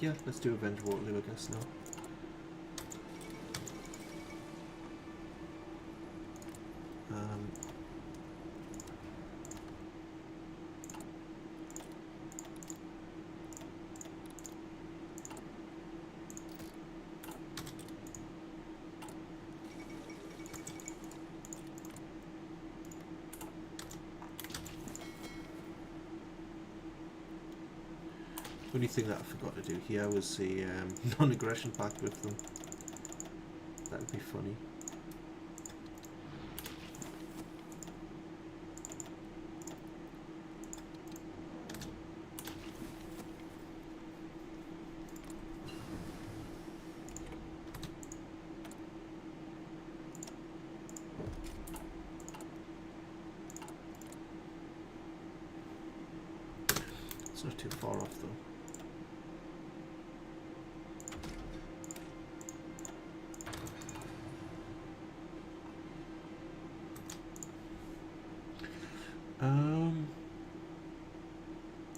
Yeah, let's do Avenge Waterloo, I guess, now. Only thing that I forgot to do here was the non-aggression pact with them. That would be funny. It's not too far off though.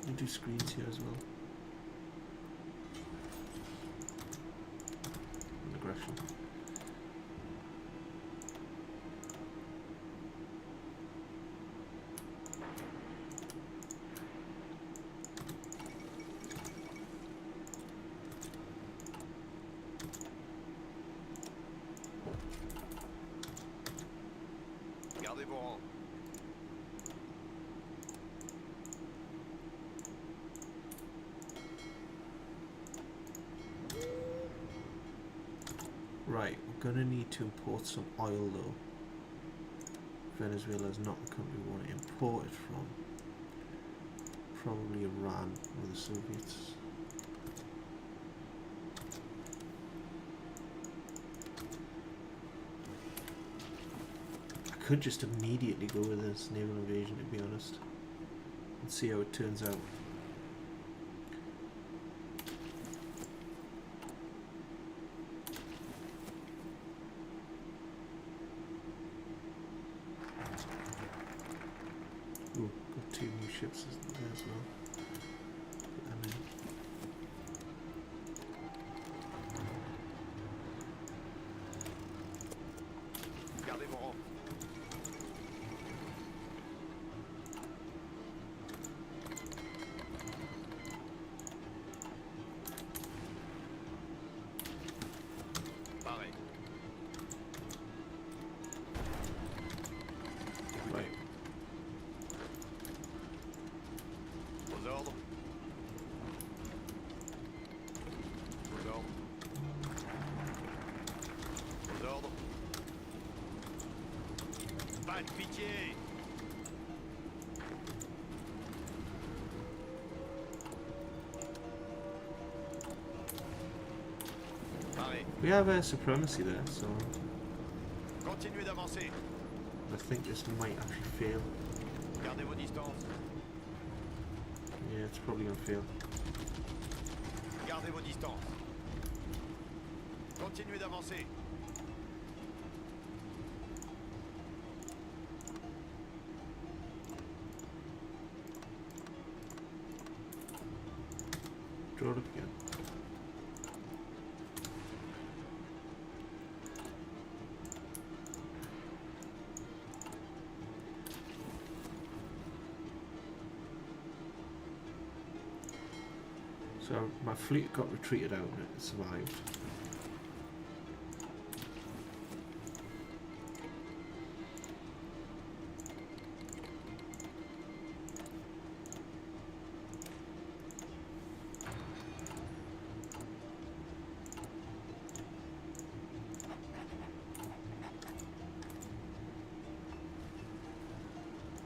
We'll do screens here as well. Aggression. Gardez vos rangs. Right, we're gonna need to import some oil though. Venezuela is not the country we want to import it from. Probably Iran or the Soviets. I could just immediately go with this naval invasion, to be honest, and see how it turns out. Ooh, got 2 new ships there as well. Put them in. Gardez vos rangs. Pareil. Right. Aux ordres. Aux ordres. Aux ordres. Pas de pitié. Pareil. We have supremacy there, so Continuez d'avancer. I think this might actually fail. Gardez vos distances. Yeah, it's probably gonna fail. Gardez vos distances. Continuez d'avancer. Draw it up again. So my fleet got retreated out and it survived.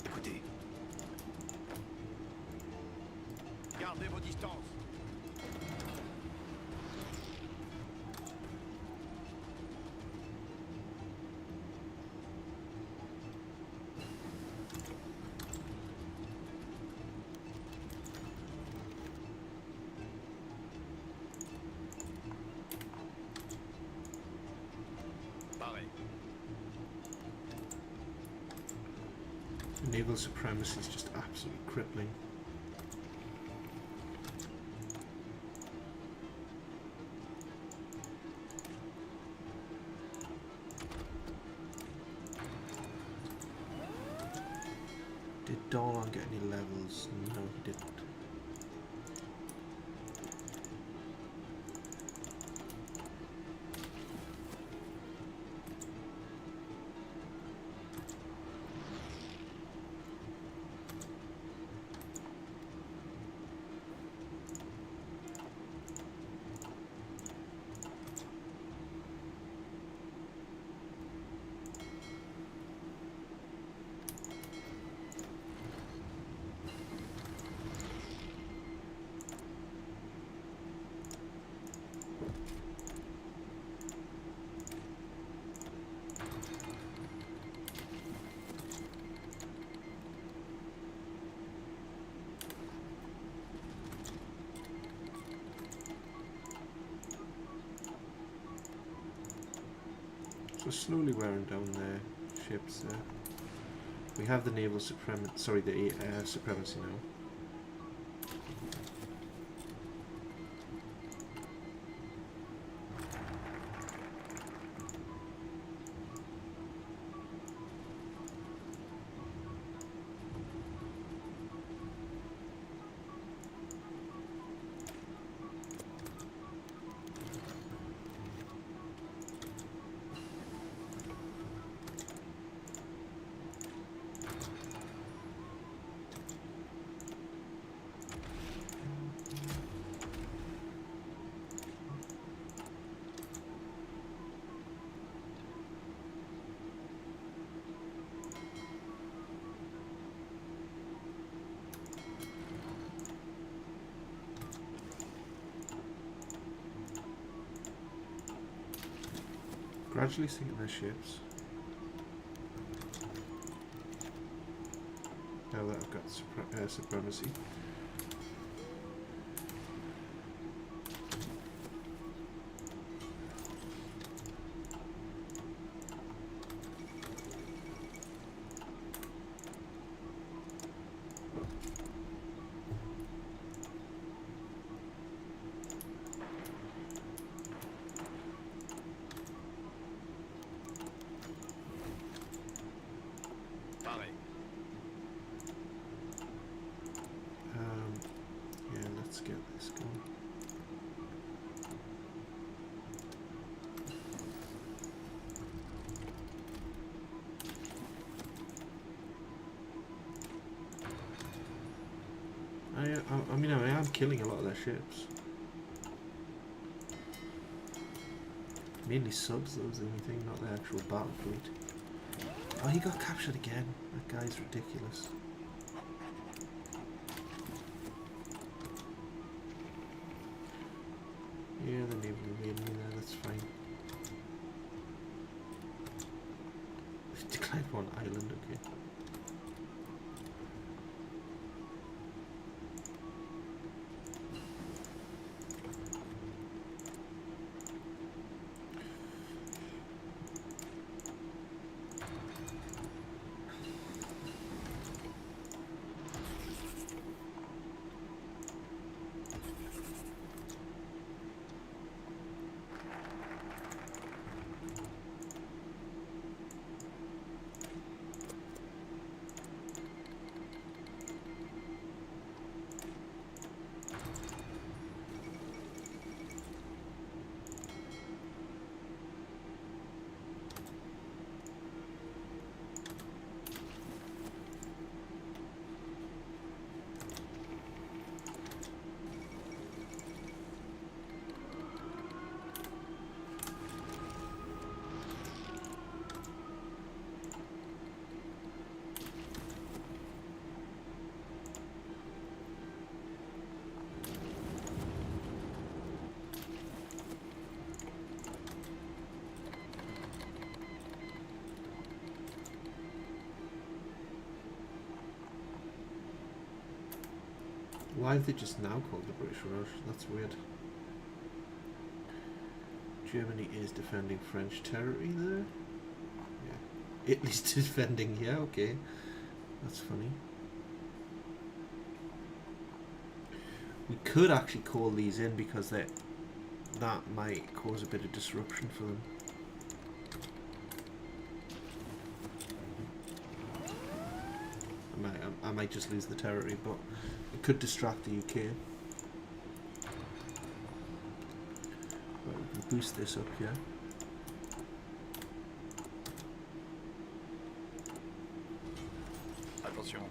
Écoutez. Gardez vos distances. Pareil. Naval supremacy is just absolutely crippling. Did Dawn get any levels? No, he didn't. So slowly wearing down their ships there. We have the naval supremacy, sorry, the supremacy now. Gradually sinking their ships. Now that I've got supremacy. Pareil. Yeah, let's get this going. I mean, I am killing a lot of their ships. Mainly subs, that was the only thing, not the actual battle fleet. Oh, he got captured again. That guy's ridiculous. Yeah, the naval invaded me there, that's fine. We've declined one island, okay. Why have they just now called the British Raj? That's weird. Germany is defending French territory there. Yeah. Italy's defending, yeah, okay. That's funny. We could actually call these in because that might cause a bit of disruption for them. I might just lose the territory, but it could distract the UK. Right, we can boost this up here. Attention.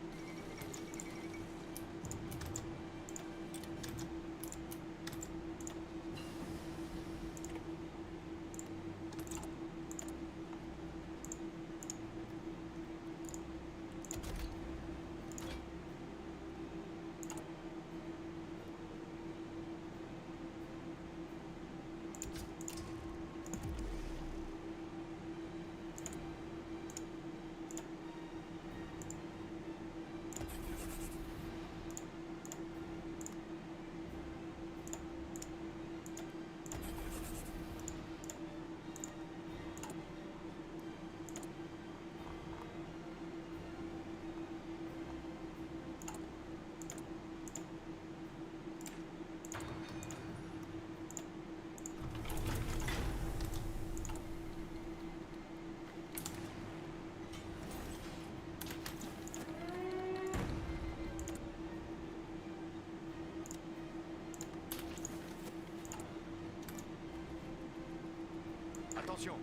Attention.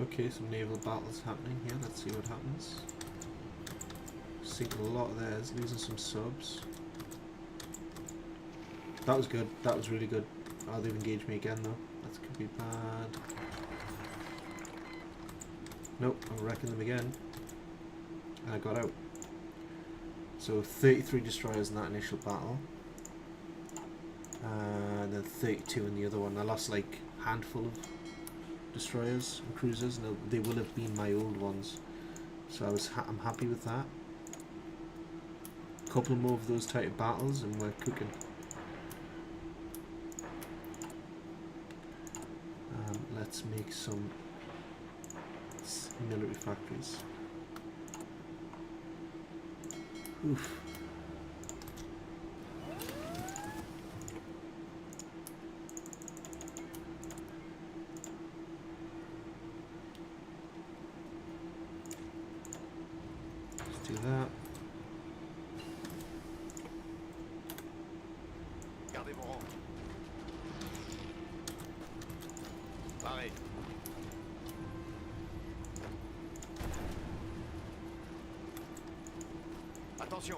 Okay, some naval battles happening here. Let's see what happens. Sinking a lot of theirs, losing some subs. That was good. That was really good. Oh, they've engaged me again though. That could be bad. Nope, I'm wrecking them again. And I got out. So 33 destroyers in that initial battle. And then 32 in the other one. I lost like a handful of destroyers and cruisers. No, they will have been my old ones. So I'm happy with that. Couple more of those type of battles and we're cooking. Let's make some military factories. Oof. Let's do that. Gardez vos rangs. Pareil. Attention.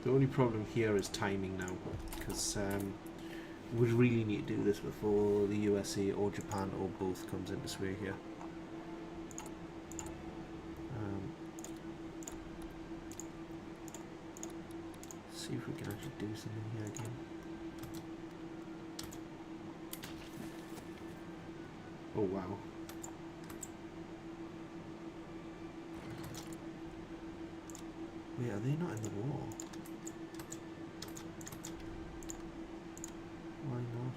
The only problem here is timing now, because we really need to do this before the USA or Japan or both comes into sway here. See if we can actually do something here again. Oh wow. Wait, are they not in the war? Why not?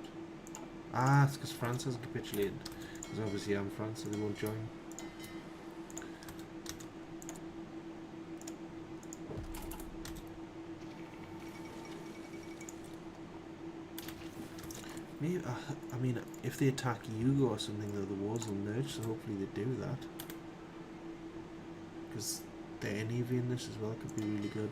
Ah, it's because France hasn't capitulated. Because obviously I'm France, so they won't join. Maybe, I mean, if they attack Yugo or something, though, the wars will merge, so hopefully they do that. Because their navy in this as well could be really good.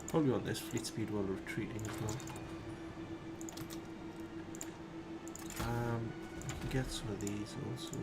Probably want this fleet speed while retreating as well. We can get some of these also.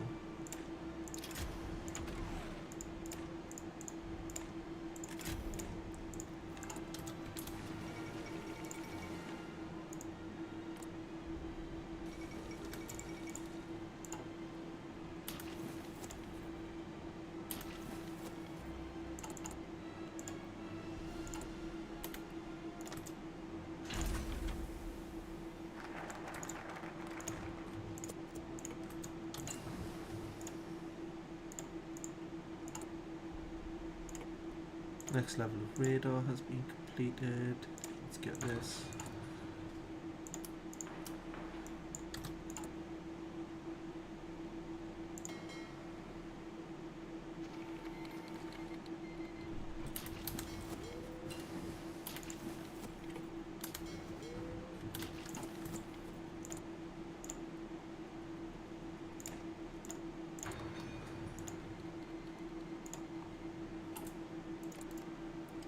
Next level of radar has been completed. Let's get this.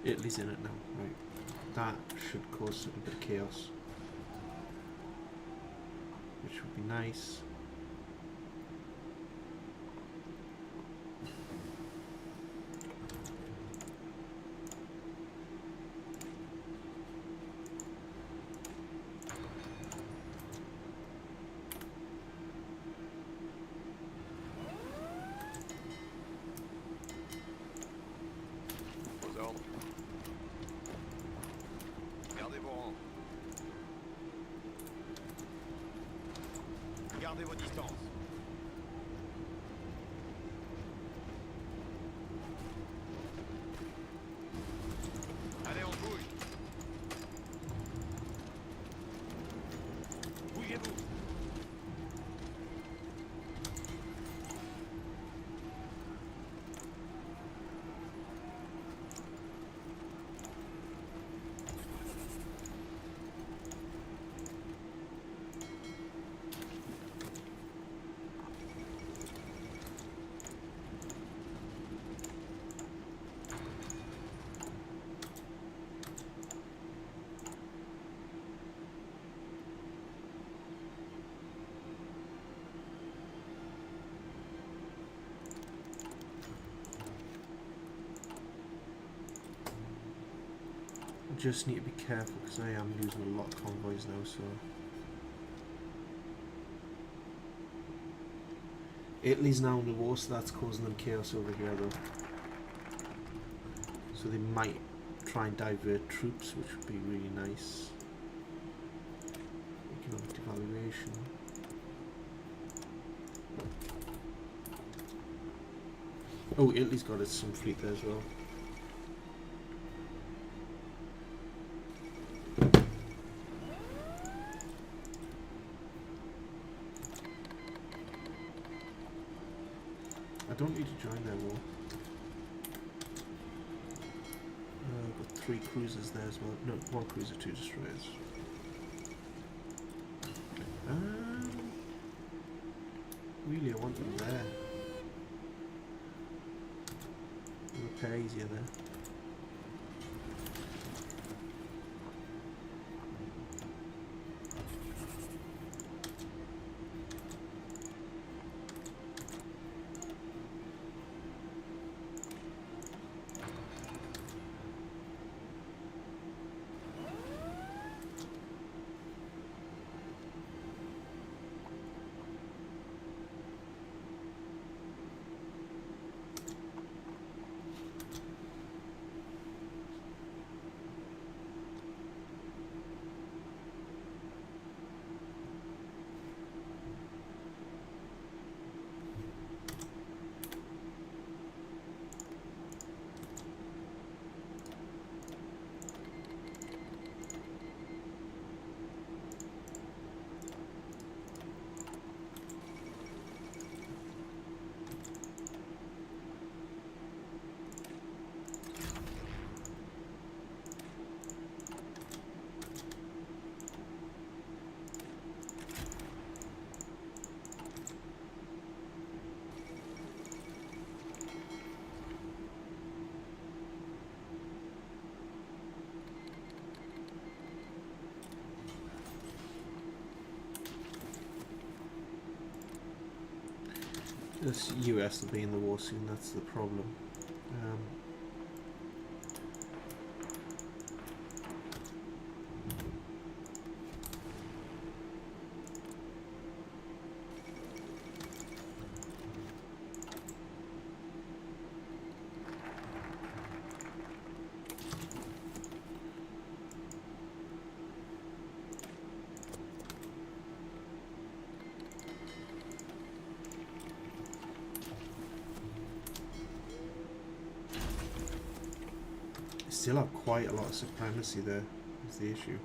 Italy's in it now, right. That should cause a bit of chaos, which would be nice. Aux ordres. Gardez vos rangs. Gardez vos distances. just need to be careful because I am losing a lot of convoys now, so... Italy's now in the war, so that's causing them chaos over here though. So they might try and divert troops, which would be really nice. Economic devaluation. Oh, Italy's got some fleet there as well. I don't need to join their war. I've got 3 cruisers there as well. No, 1 cruiser, 2 destroyers. Really, I want them there. Repair easier there. This US will be in the war soon, that's the problem. Still have quite a lot of supremacy there, is the issue.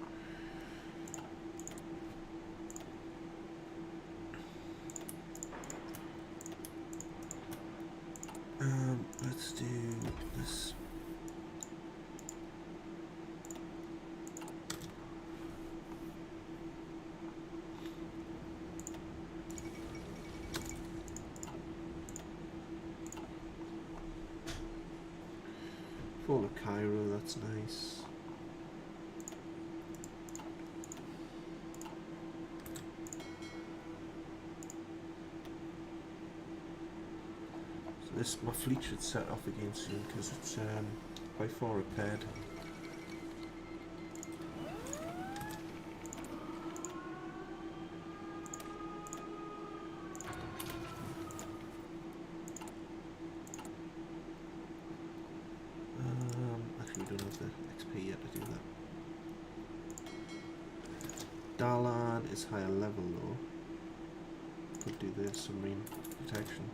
Let's do this. Fall of Cairo, that's nice. So this, my fleet should set off again soon because it's by far repaired. Actually, we don't have the XP yet to do that. Darlan is higher level though. Could do the submarine protection.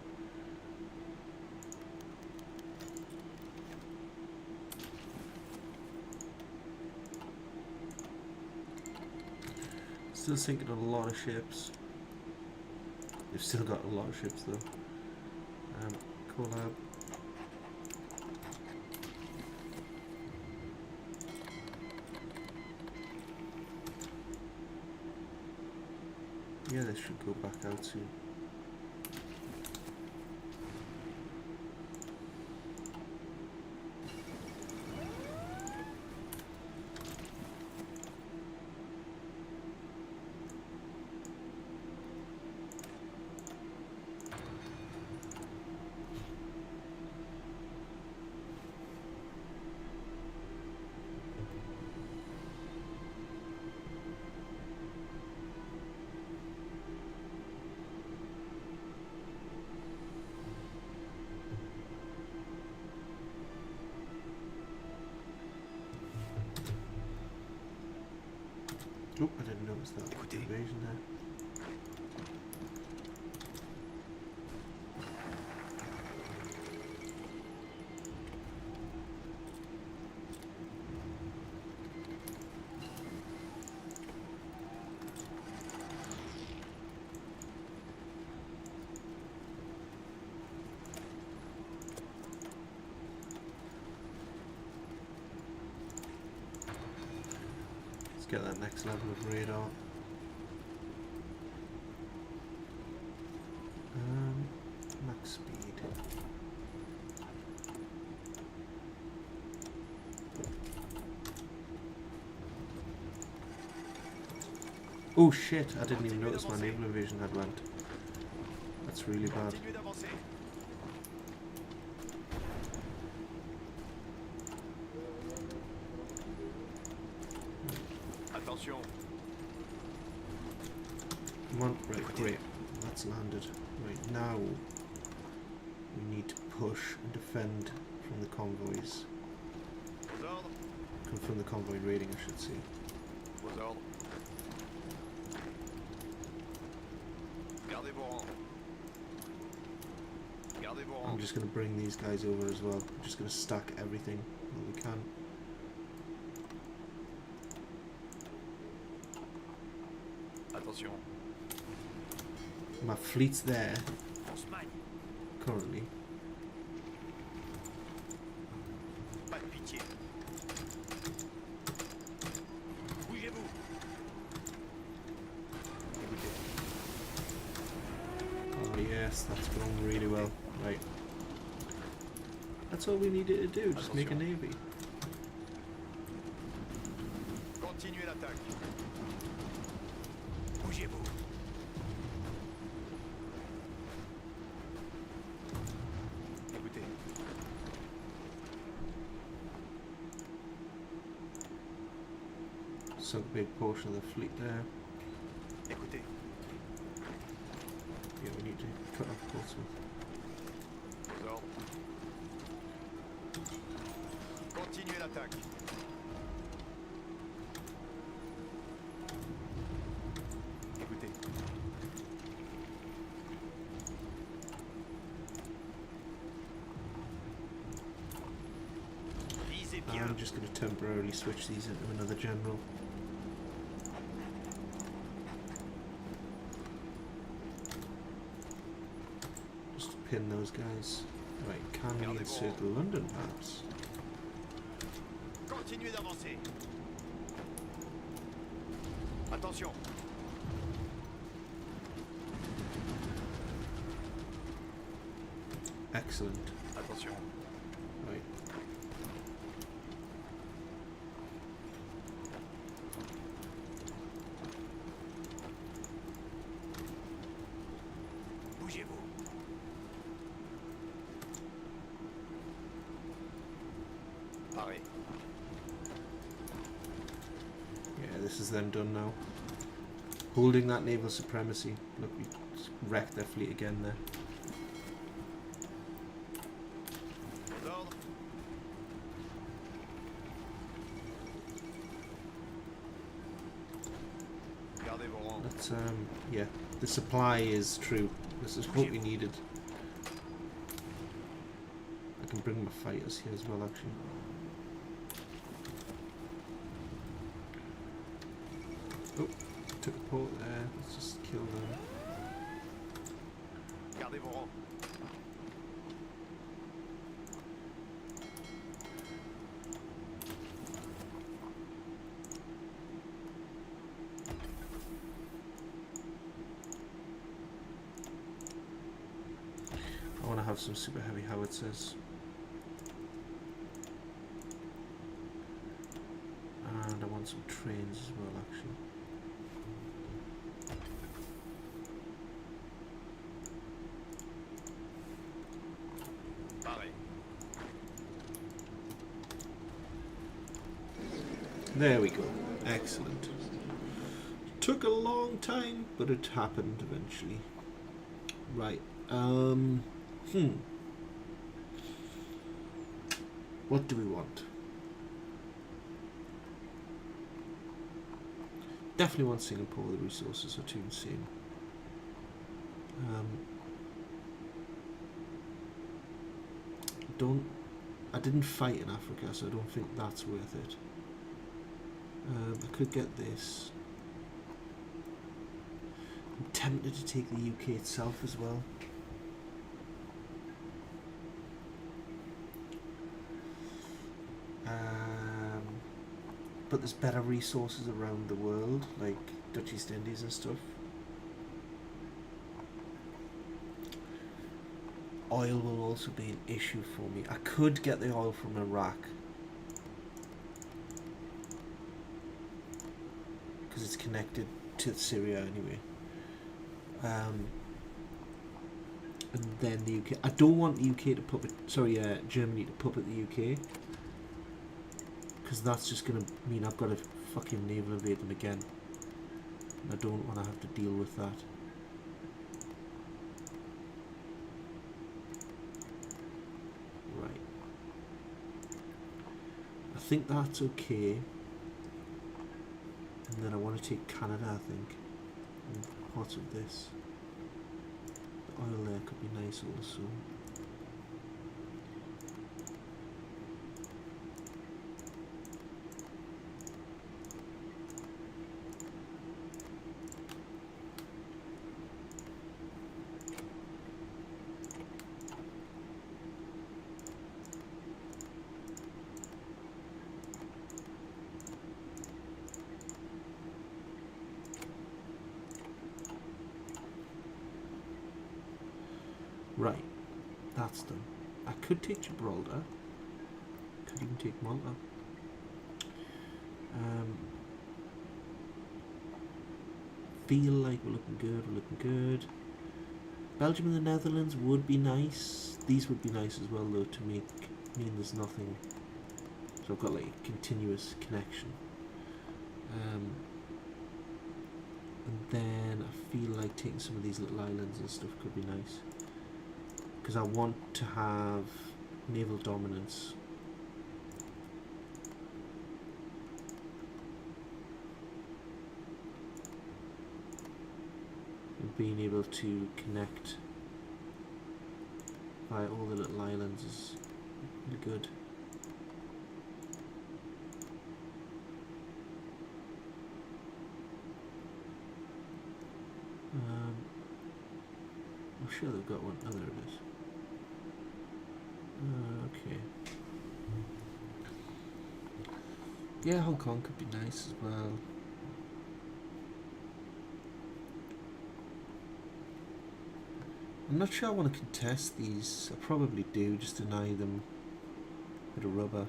Still sinking a lot of ships. They've still got a lot of ships though. Collab. Yeah, this should go back out soon. Oop, I didn't notice that invasion there. Get that next level of radar. Max speed. Oh shit, I didn't even notice my naval invasion had went. That's really bad. Attention. Come on, right, great. That's landed. Right, now we need to push and defend from the convoys. Aux ordres. From the convoy raiding, I should say. Aux ordres. Gardez vos rangs. Gardez vos I'm rangs. just going to bring these guys over as well. I'm just going to stack everything that we can. Attention. My fleet's there On se magne. currently. Pas de pitié. Bougez-vous. Oh yes, that's going really well. Right. That's all we needed to do, just make a navy. Continuez l'attaque. Bougez-vous. Écoutez. So a big portion of the fleet there. Écoutez. Yeah, we need to cut off Portsmouth. Aux ordres. Continuez l'attaque. Écoutez. Visez bien. I'm just going to temporarily switch these into another general. Just to pin those guys. Right, can we encircle London perhaps? Continuez d'avancer. Attention. Excellent. Attention. Right. Bougez-vous. Pareil. Yeah, this is them done now. Holding that naval supremacy. Look, we wrecked their fleet again there. Aux ordres. Gardez vos rangs. Let's, yeah, the supply is true. This is what we needed. I can bring my fighters here as well, actually. Oh, took a port there. Let's just kill them. Gardez vos rangs. I want to have some super heavy howitzers. And I want some trains as well, actually. Pareil. There we go. Excellent. Took a long time, but it happened eventually. Right. What do we want? definitely want Singapore. The resources are too insane. I didn't fight in Africa, so I don't think that's worth it. I could get this. I'm tempted to take the UK itself as well. But there's better resources around the world, like Dutch East Indies and stuff. Oil will also be an issue for me. I could get the oil from Iraq, because it's connected to Syria anyway. And then the UK. I don't want the UK to puppet. Sorry, Germany to puppet the UK, because that's just gonna mean I've got to fucking naval invade them again. And I don't want to have to deal with that. Right. I think that's okay. And then I want to take Canada, I think. And parts of this. The oil there could be nice also. Right, that's done. I could take Gibraltar. Could even take Malta. Feel like we're looking good. We're looking good. Belgium and the Netherlands would be nice. These would be nice as well, though, to make mean there's nothing. So I've got like a continuous connection. And then I feel like taking some of these little islands and stuff could be nice, because I want to have naval dominance. And being able to connect via all the little islands is really good. I'm sure they've got one. Oh, there it is. Okay. Yeah, Hong Kong could be nice as well. I'm not sure I want to contest these. I probably do, just deny them with a rubber.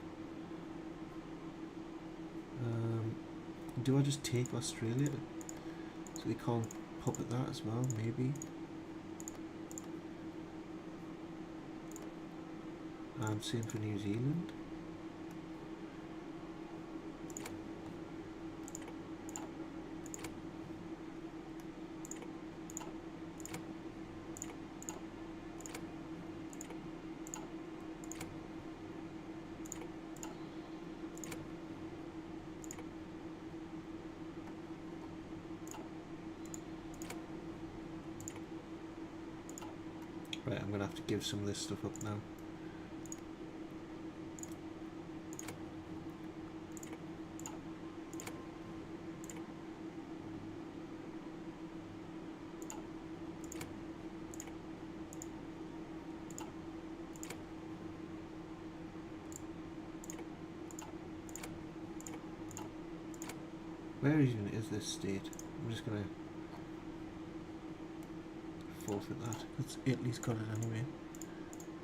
Do I just take Australia? So they can't puppet that as well, maybe. And same for New Zealand. Right, I'm gonna have to give some of this stuff up now. Where even is this state? I'm just gonna forfeit that. It's Italy's got it anyway.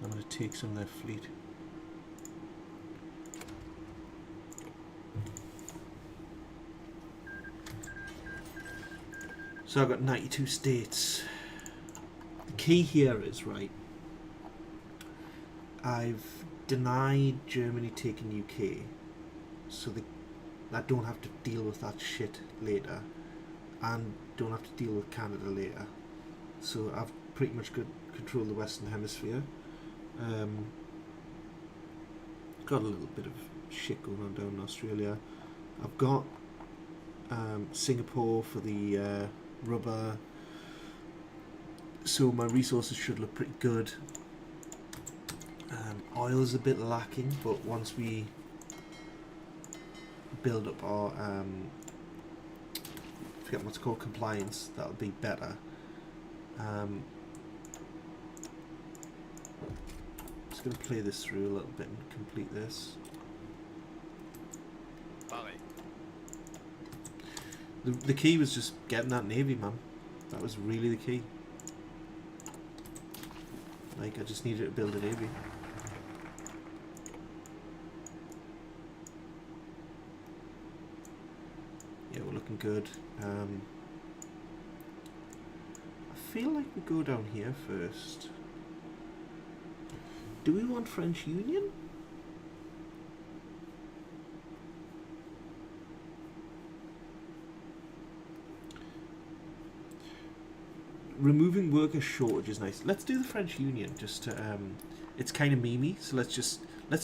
I'm gonna take some of their fleet. So I've got 92 states. The key here is, right, I've denied Germany taking UK, so I don't have to deal with that shit later, and don't have to deal with Canada later. So I've pretty much controlled the Western Hemisphere. Got a little bit of shit going on down in Australia. I've got Singapore for the rubber. So my resources should look pretty good. Oil is a bit lacking, but once we build up our I forget what's called, compliance, that'll be better. Just going to play this through a little bit and complete this. The key was just getting that navy, man. That was really the key. Like, I just needed to build a navy. Yeah, we're looking good. I feel like we go down here first. Do we want French Union? Removing worker shortage is nice. Let's do the French Union just to it's kind of memey, so let's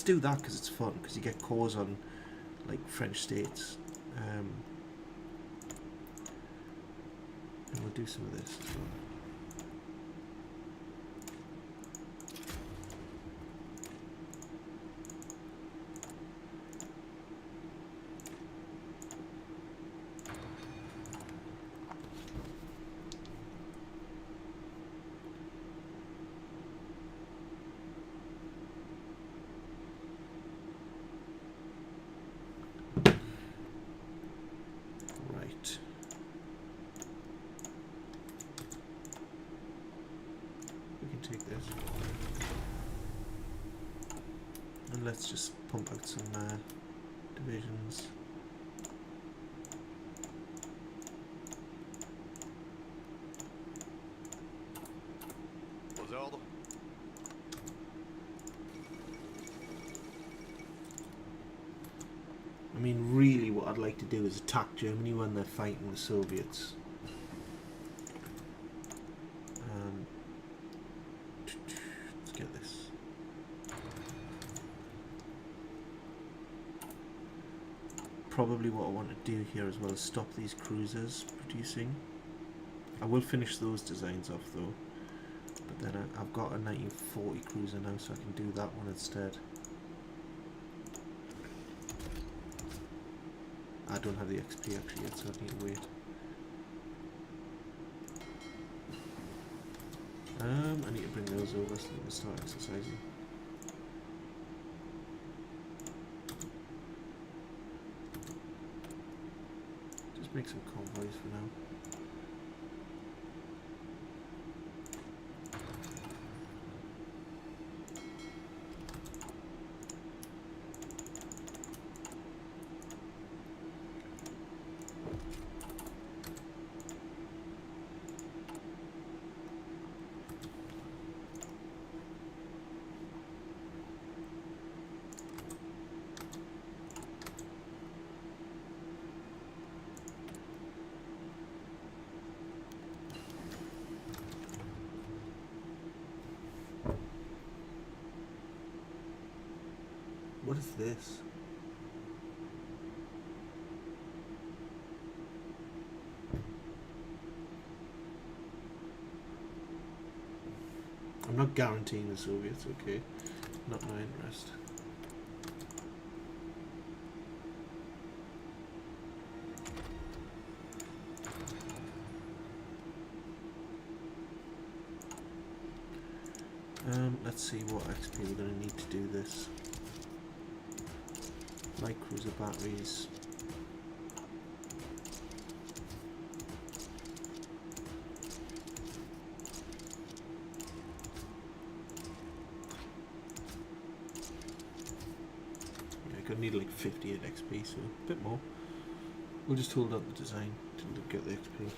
do that because it's fun, because you get cores on like French states. And we'll do some of this as well. Let's just pump out some divisions. I mean, really what I'd like to do is attack Germany when they're fighting the Soviets. Let's get this. Probably what I want to do here as well is stop these cruisers producing. I will finish those designs off though, but then I've got a 1940 cruiser now, so I can do that one instead. I don't have the XP actually yet, so I need to wait. I need to bring those over so we can start exercising. Make some convoys for now. What is this? I'm not guaranteeing the Soviets, okay? Not my interest. Let's see what XP we're going to need to do this. Light cruiser batteries. Yeah, I'm gonna need like 58 XP, so a bit more. We'll just hold up the design till we get the XP.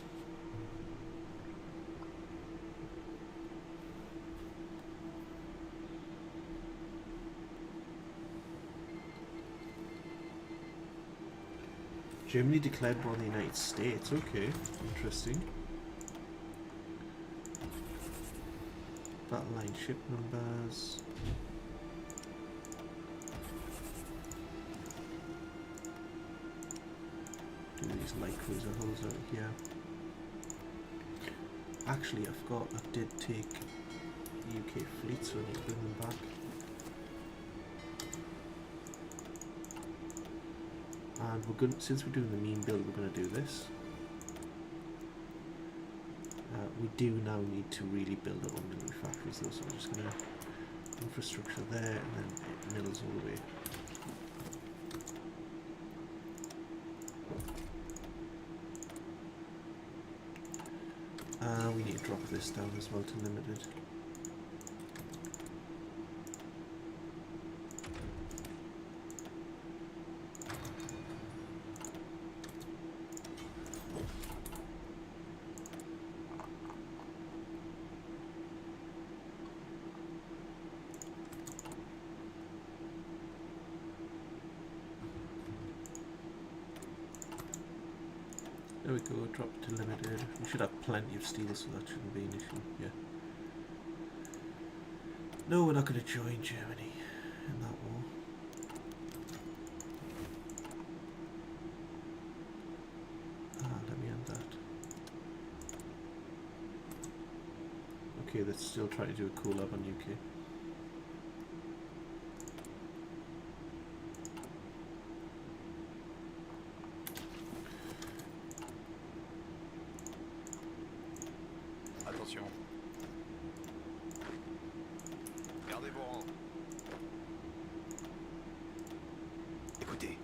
Germany declared war on the United States. Okay, interesting. Battle line ship numbers. Do these light cruiser hulls out here. Actually, I forgot I did take UK fleet, so I need to bring them back. And we're going, since we're doing the mean build, we're going to do this. We do now need to really build up our military factories though, so I'm just going to infrastructure there and then mills all the way. We need to drop this down as well to limited. There we go, drop it to limited. We should have plenty of steel, so that shouldn't be an issue. Yeah. No, we're not going to join Germany in that war. Let me end that. Okay, let's still try to do a collab on UK. Attention. Gardez vos rangs. Écoutez.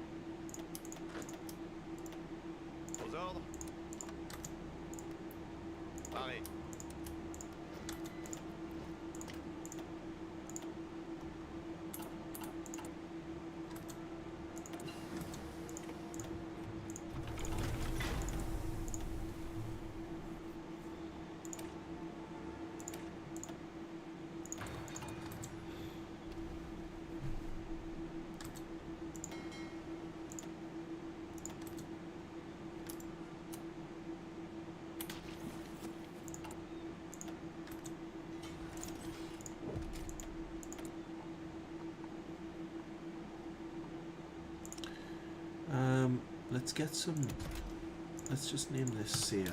Aux ordres. Parez. Let's get some, let's just name this CL.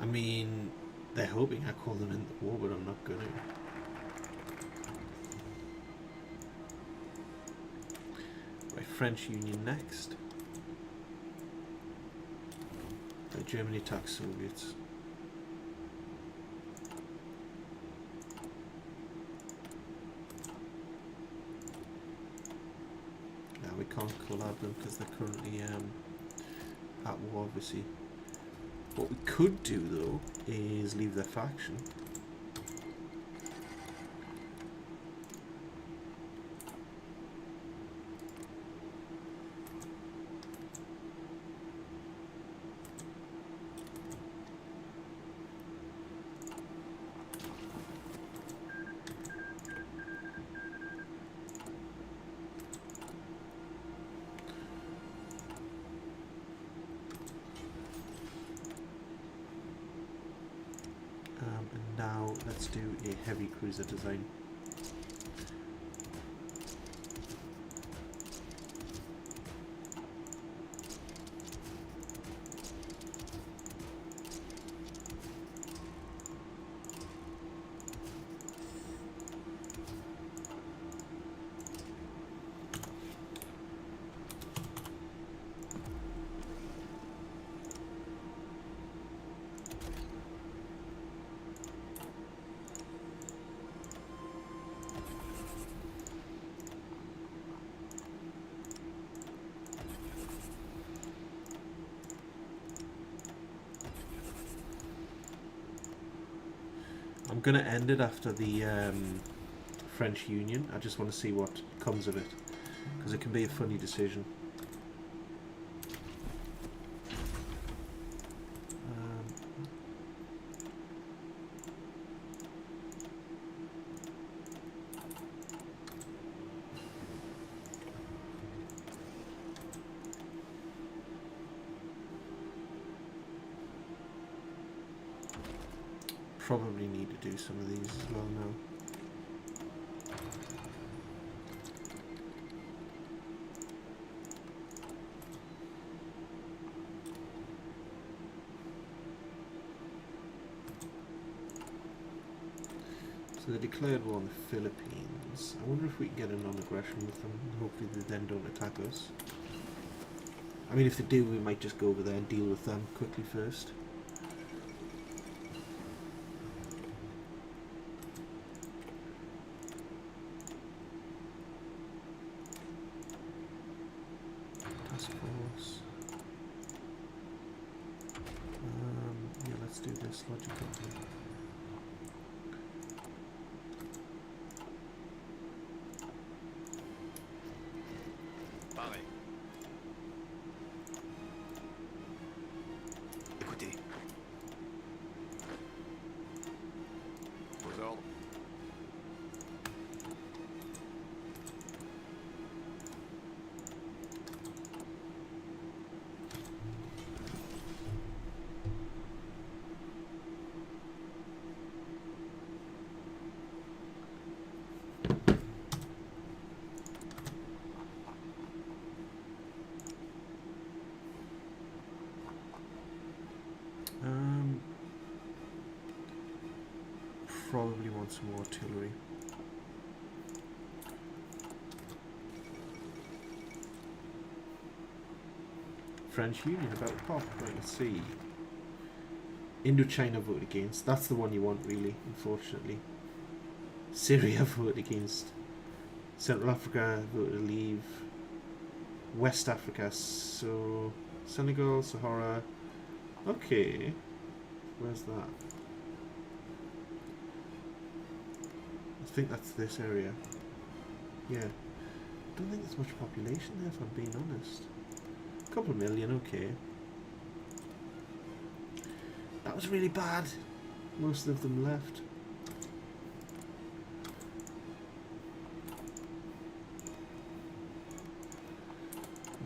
I mean, they're hoping I call them in the war, but I'm not going to. Right, French Union next. Germany attacks Soviets. Yeah, we can't collab them because they're currently at war, obviously. What we could do though is leave their faction. And now let's do a heavy cruiser design. I'm going to end it after the French Union. I just want to see what comes of it, because it can be a funny decision. probably need to do some of these as well now. So they declared war on the Philippines. I wonder if we can get a non-aggression with them. Hopefully they then don't attack us. I mean, if they do, we might just go over there and deal with them quickly first. Task force. Yeah, let's do this logical. Pareil. Écoutez. Aux ordres. Probably want some more artillery. French Union about to pop. Right, let's see. Indochina vote against. That's the one you want, really, unfortunately. Syria vote against. Central Africa vote to leave. West Africa, so Senegal, Sahara. Okay. Where's that? I think that's this area. Yeah. Don't think there's much population there, if I'm being honest. A couple of million, okay. That was really bad. Most of them left.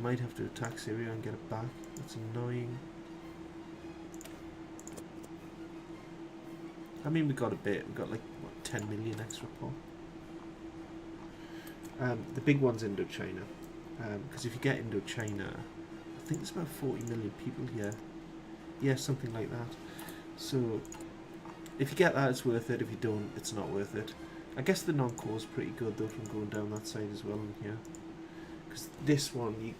Might have to attack Syria and get it back. That's annoying. I mean, we got a bit. We got like, what, 10 million extra pop. The big one's Indochina. Because if you get Indochina, I think there's about 40 million people here. Yeah, something like that. So, if you get that, it's worth it. If you don't, it's not worth it. I guess the non-core is pretty good, though, from going down that side as well in here. Because this one, you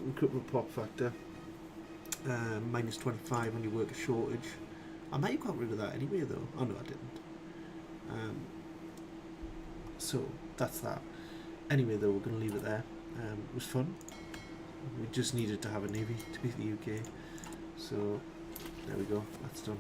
recruitment pop factor, minus 25 when you work a shortage. I might have got rid of that anyway, though. Oh, no, I didn't. So, that's that. Anyway, though, we're going to leave it there. It was fun. We just needed to have a navy to beat the UK. So, there we go. That's done.